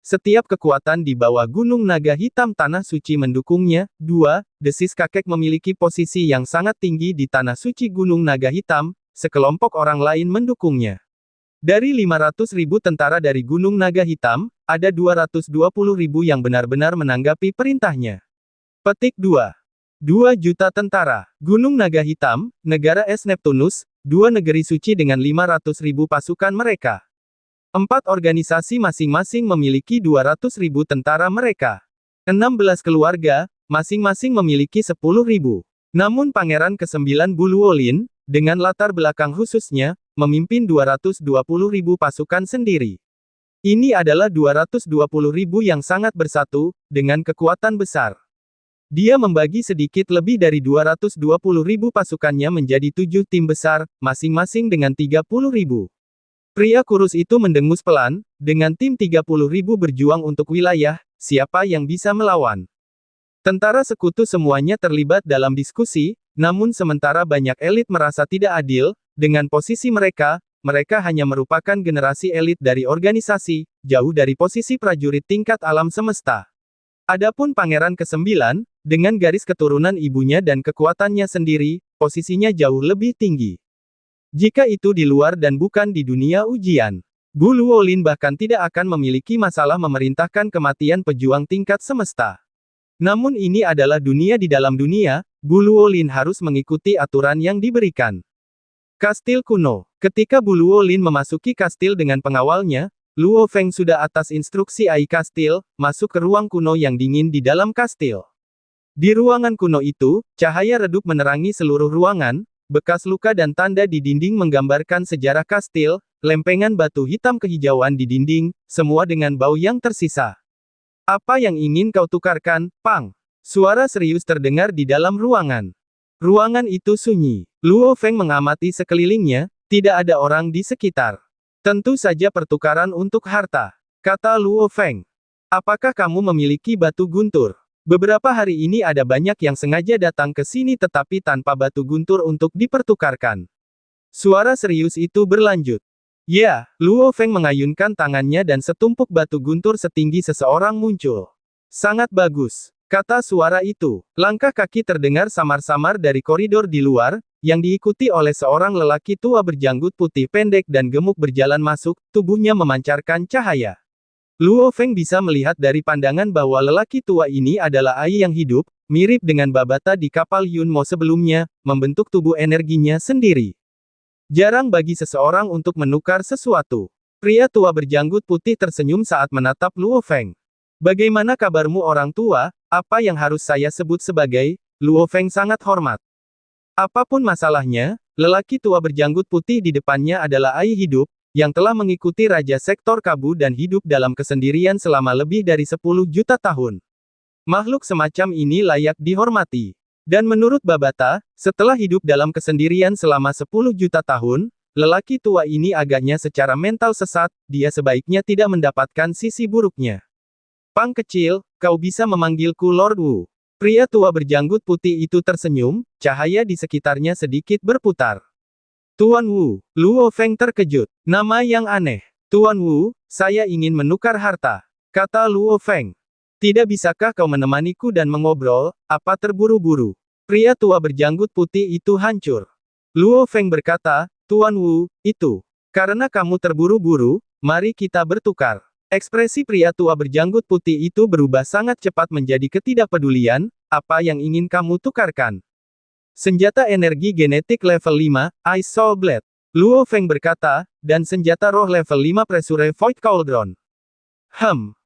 setiap kekuatan di bawah Gunung Naga Hitam Tanah Suci mendukungnya. 2. Desis kakek memiliki posisi yang sangat tinggi di Tanah Suci Gunung Naga Hitam, sekelompok orang lain mendukungnya. Dari 500.000 tentara dari Gunung Naga Hitam, ada 220.000 yang benar-benar menanggapi perintahnya. Petik 2. 2 juta tentara. Gunung Naga Hitam, negara es Neptunus, 2 negeri suci dengan 500.000 pasukan mereka. 4 organisasi masing-masing memiliki 200.000 tentara mereka. 16 keluarga, masing-masing memiliki 10.000. Namun Pangeran ke-9 Bu Luolin, dengan latar belakang khususnya, memimpin 220.000 pasukan sendiri. Ini adalah 220.000 yang sangat bersatu, dengan kekuatan besar. Dia membagi sedikit lebih dari 220.000 pasukannya menjadi 7 tim besar, masing-masing dengan 30.000. Pria kurus itu mendengus pelan, dengan tim 30.000 berjuang untuk wilayah, siapa yang bisa melawan? Tentara sekutu semuanya terlibat dalam diskusi, namun sementara banyak elit merasa tidak adil, dengan posisi mereka, mereka hanya merupakan generasi elit dari organisasi, jauh dari posisi prajurit tingkat alam semesta. Adapun Pangeran ke-9, dengan garis keturunan ibunya dan kekuatannya sendiri, posisinya jauh lebih tinggi. Jika itu di luar dan bukan di dunia ujian, Bu Luolin bahkan tidak akan memiliki masalah memerintahkan kematian pejuang tingkat semesta. Namun ini adalah dunia di dalam dunia, Bu Luolin harus mengikuti aturan yang diberikan. Kastil kuno. Ketika Bu Luolin memasuki kastil dengan pengawalnya, Luo Feng sudah atas instruksi Ai Kastil, masuk ke ruang kuno yang dingin di dalam kastil. Di ruangan kuno itu, cahaya redup menerangi seluruh ruangan, bekas luka dan tanda di dinding menggambarkan sejarah kastil, lempengan batu hitam kehijauan di dinding, semua dengan bau yang tersisa. Apa yang ingin kau tukarkan, Pang? Suara serius terdengar di dalam ruangan. Ruangan itu sunyi. Luo Feng mengamati sekelilingnya, tidak ada orang di sekitar. Tentu saja pertukaran untuk harta, kata Luo Feng. Apakah kamu memiliki batu guntur? Beberapa hari ini ada banyak yang sengaja datang ke sini tetapi tanpa batu guntur untuk dipertukarkan. Suara serius itu berlanjut. Ya, Luo Feng mengayunkan tangannya dan setumpuk batu guntur setinggi seseorang muncul. Sangat bagus, kata suara itu. Langkah kaki terdengar samar-samar dari koridor di luar, yang diikuti oleh seorang lelaki tua berjanggut putih pendek dan gemuk berjalan masuk, tubuhnya memancarkan cahaya. Luo Feng bisa melihat dari pandangan bahwa lelaki tua ini adalah Ai yang hidup, mirip dengan Babata di kapal Yun Mo sebelumnya, membentuk tubuh energinya sendiri. Jarang bagi seseorang untuk menukar sesuatu. Pria tua berjanggut putih tersenyum saat menatap Luo Feng. Bagaimana kabarmu orang tua, apa yang harus saya sebut sebagai, Luo Feng sangat hormat. Apapun masalahnya, lelaki tua berjanggut putih di depannya adalah Ai hidup, yang telah mengikuti Raja Sektor Kabu dan hidup dalam kesendirian selama lebih dari 10 juta tahun. Makhluk semacam ini layak dihormati. Dan menurut Babata, setelah hidup dalam kesendirian selama 10 juta tahun, lelaki tua ini agaknya secara mental sesat, dia sebaiknya tidak mendapatkan sisi buruknya. Pang kecil, kau bisa memanggilku Lord Wu. Pria tua berjanggut putih itu tersenyum, cahaya di sekitarnya sedikit berputar. Tuan Wu, Luo Feng terkejut. Nama yang aneh. Tuan Wu, saya ingin menukar harta, kata Luo Feng. Tidak bisakah kau menemaniku dan mengobrol, apa terburu-buru? Pria tua berjanggut putih itu hancur. Luo Feng berkata, Tuan Wu, itu. Karena kamu terburu-buru, mari kita bertukar. Ekspresi pria tua berjanggut putih itu berubah sangat cepat menjadi ketidakpedulian, apa yang ingin kamu tukarkan? Senjata energi genetik level 5, Ice Soul Blade. Luo Feng berkata, dan senjata roh level 5 Pressure Void Cauldron.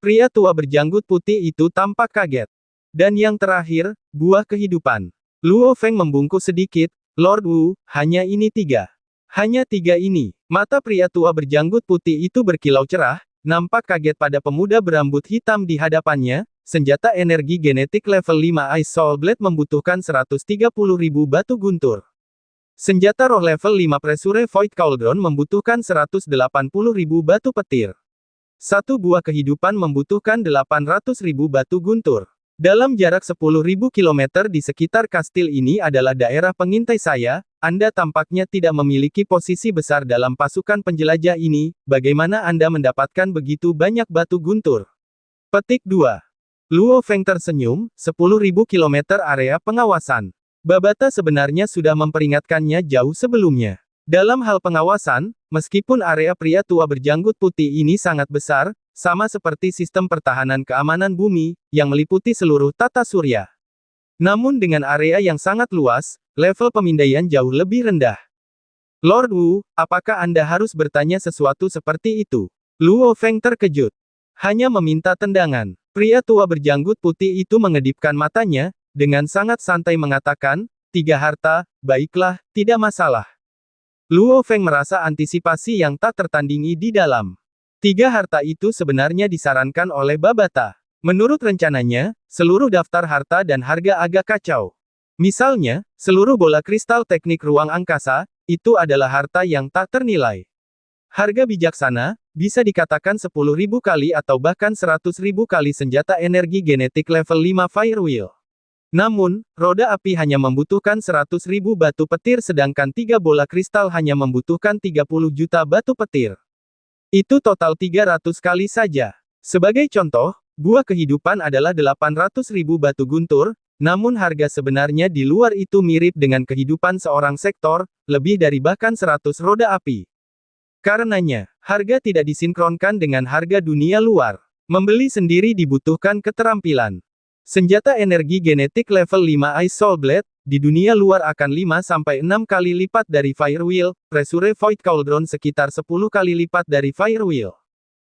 Pria tua berjanggut putih itu tampak kaget. Dan yang terakhir, buah kehidupan. Luo Feng membungkuk sedikit, Lord Wu, hanya ini 3. Hanya 3 ini. Mata pria tua berjanggut putih itu berkilau cerah, nampak kaget pada pemuda berambut hitam di hadapannya. Senjata energi genetik level 5 Ice Soul Blade membutuhkan 130.000 batu guntur. Senjata roh level 5 Pressure Void Cauldron membutuhkan 180.000 batu petir. Satu buah kehidupan membutuhkan 800.000 batu guntur. Dalam jarak 10.000 km di sekitar kastil ini adalah daerah pengintai saya, Anda tampaknya tidak memiliki posisi besar dalam pasukan penjelajah ini, bagaimana Anda mendapatkan begitu banyak batu guntur? Petik 2. Luo Feng tersenyum, 10.000 km area pengawasan. Babata sebenarnya sudah memperingatkannya jauh sebelumnya. Dalam hal pengawasan, meskipun area pria tua berjanggut putih ini sangat besar, sama seperti sistem pertahanan keamanan bumi, yang meliputi seluruh tata surya. Namun dengan area yang sangat luas, level pemindaian jauh lebih rendah. Lord Wu, apakah Anda harus bertanya sesuatu seperti itu? Luo Feng terkejut. Hanya meminta tendangan. Pria tua berjanggut putih itu mengedipkan matanya, dengan sangat santai mengatakan, 3 harta, baiklah, tidak masalah. Luo Feng merasa antisipasi yang tak tertandingi di dalam. 3 harta itu sebenarnya disarankan oleh Babata. Menurut rencananya, seluruh daftar harta dan harga agak kacau. Misalnya, seluruh bola kristal teknik ruang angkasa, itu adalah harta yang tak ternilai. Harga bijaksana, bisa dikatakan 10.000 kali atau bahkan 100.000 kali senjata energi genetik level 5 Firewheel. Namun, roda api hanya membutuhkan 100.000 batu petir sedangkan 3 bola kristal hanya membutuhkan 30 juta batu petir. Itu total 300 kali saja. Sebagai contoh, buah kehidupan adalah 800.000 batu guntur, namun harga sebenarnya di luar itu mirip dengan kehidupan seorang sektor, lebih dari bahkan 100 roda api. Karenanya, harga tidak disinkronkan dengan harga dunia luar. Membeli sendiri dibutuhkan keterampilan. Senjata energi genetik level 5 Ice Soul Blade, di dunia luar akan 5-6 kali lipat dari Firewheel, Pressure Void Cauldron sekitar 10 kali lipat dari Firewheel.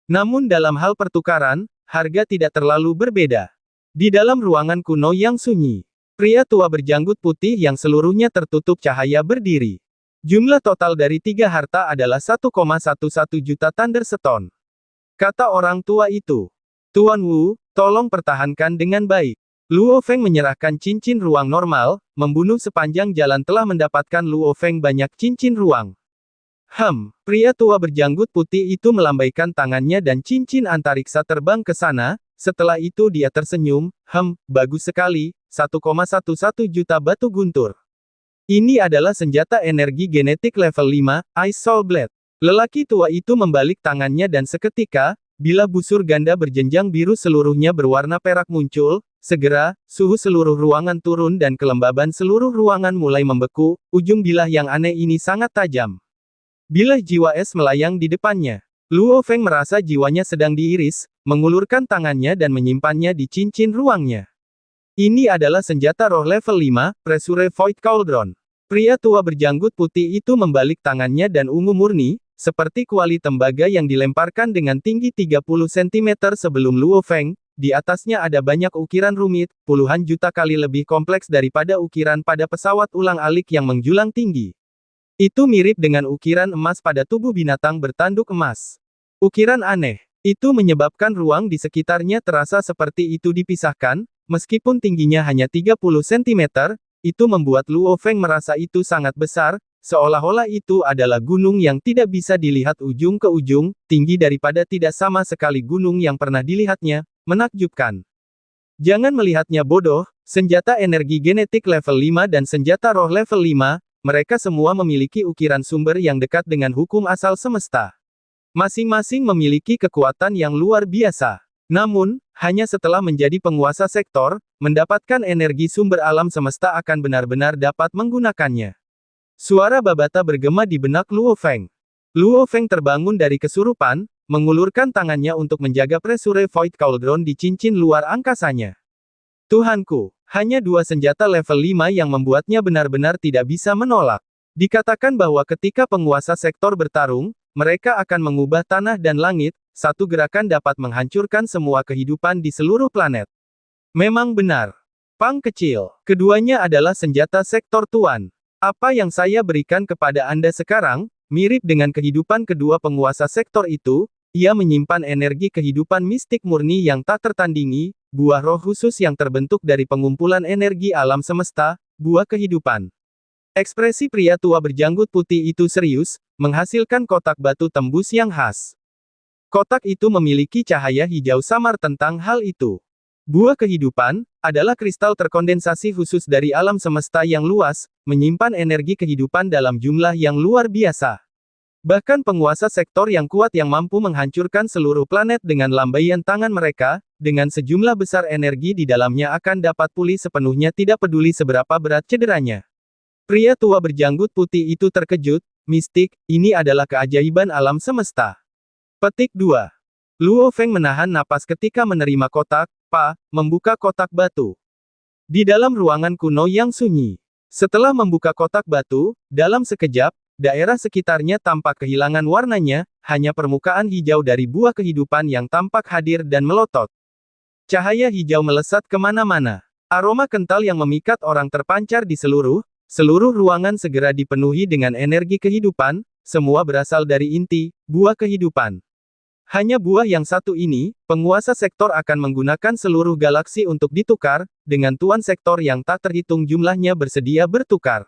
Namun dalam hal pertukaran, harga tidak terlalu berbeda. Di dalam ruangan kuno yang sunyi, pria tua berjanggut putih yang seluruhnya tertutup cahaya berdiri. Jumlah total dari 3 harta adalah 1,11 juta Thunderstone. Kata orang tua itu. Tuan Wu, tolong pertahankan dengan baik. Luo Feng menyerahkan cincin ruang normal, membunuh sepanjang jalan telah mendapatkan Luo Feng banyak cincin ruang. Pria tua berjanggut putih itu melambaikan tangannya dan cincin antariksa terbang ke sana, setelah itu dia tersenyum, bagus sekali, 1,11 juta batu guntur. Ini adalah senjata energi genetik level 5, Ice Soul Blade. Lelaki tua itu membalik tangannya dan seketika, bila busur ganda berjenjang biru seluruhnya berwarna perak muncul, segera, suhu seluruh ruangan turun dan kelembaban seluruh ruangan mulai membeku, ujung bilah yang aneh ini sangat tajam. Bilah jiwa es melayang di depannya. Luo Feng merasa jiwanya sedang diiris, mengulurkan tangannya dan menyimpannya di cincin ruangnya. Ini adalah senjata roh level 5, Pressure Void Cauldron. Pria tua berjanggut putih itu membalik tangannya dan ungu murni, seperti kuali tembaga yang dilemparkan dengan tinggi 30 cm sebelum Luo Feng. Di atasnya ada banyak ukiran rumit, puluhan juta kali lebih kompleks daripada ukiran pada pesawat ulang-alik yang menjulang tinggi. Itu mirip dengan ukiran emas pada tubuh binatang bertanduk emas. Ukiran aneh. Itu menyebabkan ruang di sekitarnya terasa seperti itu dipisahkan, meskipun tingginya hanya 30 cm, itu membuat Luo Feng merasa itu sangat besar, seolah-olah itu adalah gunung yang tidak bisa dilihat ujung ke ujung, tinggi daripada tidak sama sekali gunung yang pernah dilihatnya. Menakjubkan. Jangan melihatnya bodoh, senjata energi genetik level 5 dan senjata roh level 5, mereka semua memiliki ukiran sumber yang dekat dengan hukum asal semesta. Masing-masing memiliki kekuatan yang luar biasa. Namun, hanya setelah menjadi penguasa sektor, mendapatkan energi sumber alam semesta akan benar-benar dapat menggunakannya. Suara babata bergema di benak Luo Feng. Luo Feng terbangun dari kesurupan, mengulurkan tangannya untuk menjaga pressure Void Cauldron di cincin luar angkasanya. Tuhanku, hanya 2 senjata level 5 yang membuatnya benar-benar tidak bisa menolak. Dikatakan bahwa ketika penguasa sektor bertarung, mereka akan mengubah tanah dan langit, satu gerakan dapat menghancurkan semua kehidupan di seluruh planet. Memang benar. Pang kecil, keduanya adalah senjata sektor tuan. Apa yang saya berikan kepada Anda sekarang, mirip dengan kehidupan kedua penguasa sektor itu. Ia menyimpan energi kehidupan mistik murni yang tak tertandingi, buah roh khusus yang terbentuk dari pengumpulan energi alam semesta, buah kehidupan. Ekspresi pria tua berjanggut putih itu serius, menghasilkan kotak batu tembus yang khas. Kotak itu memiliki cahaya hijau samar tentang hal itu. Buah kehidupan adalah kristal terkondensasi khusus dari alam semesta yang luas, menyimpan energi kehidupan dalam jumlah yang luar biasa. Bahkan penguasa sektor yang kuat yang mampu menghancurkan seluruh planet dengan lambaian tangan mereka, dengan sejumlah besar energi di dalamnya akan dapat pulih sepenuhnya tidak peduli seberapa berat cederanya. Pria tua berjanggut putih itu terkejut, mistik, ini adalah keajaiban alam semesta. Petik 2. Luo Feng menahan napas ketika menerima kotak, membuka kotak batu. Di dalam ruangan kuno yang sunyi. Setelah membuka kotak batu, dalam sekejap, daerah sekitarnya tampak kehilangan warnanya, hanya permukaan hijau dari buah kehidupan yang tampak hadir dan melotot. Cahaya hijau melesat kemana-mana. Aroma kental yang memikat orang terpancar di seluruh ruangan segera dipenuhi dengan energi kehidupan, semua berasal dari inti, buah kehidupan. Hanya buah yang satu ini, penguasa sektor akan menggunakan seluruh galaksi untuk ditukar, dengan tuan sektor yang tak terhitung jumlahnya bersedia bertukar.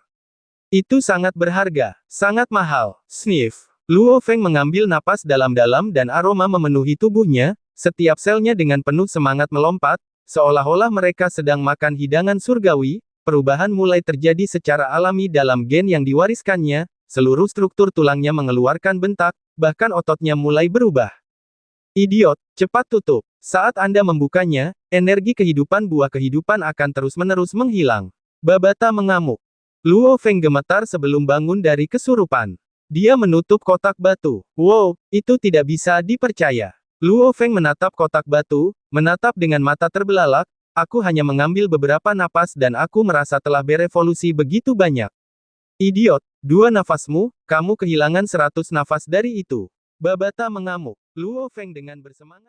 Itu sangat berharga, sangat mahal. Sniff. Luo Feng mengambil napas dalam-dalam dan aroma memenuhi tubuhnya, setiap selnya dengan penuh semangat melompat, seolah-olah mereka sedang makan hidangan surgawi, perubahan mulai terjadi secara alami dalam gen yang diwariskannya, seluruh struktur tulangnya mengeluarkan bentak, bahkan ototnya mulai berubah. Idiot, cepat tutup. Saat Anda membukanya, energi kehidupan buah kehidupan akan terus-menerus menghilang. Babata mengamuk. Luo Feng gemetar sebelum bangun dari kesurupan. Dia menutup kotak batu. Wow, itu tidak bisa dipercaya. Luo Feng menatap kotak batu, menatap dengan mata terbelalak, aku hanya mengambil beberapa napas dan aku merasa telah berevolusi begitu banyak. Idiot, 2 nafasmu, kamu kehilangan 100 nafas dari itu. Babata mengamuk. Luo Feng dengan bersemangat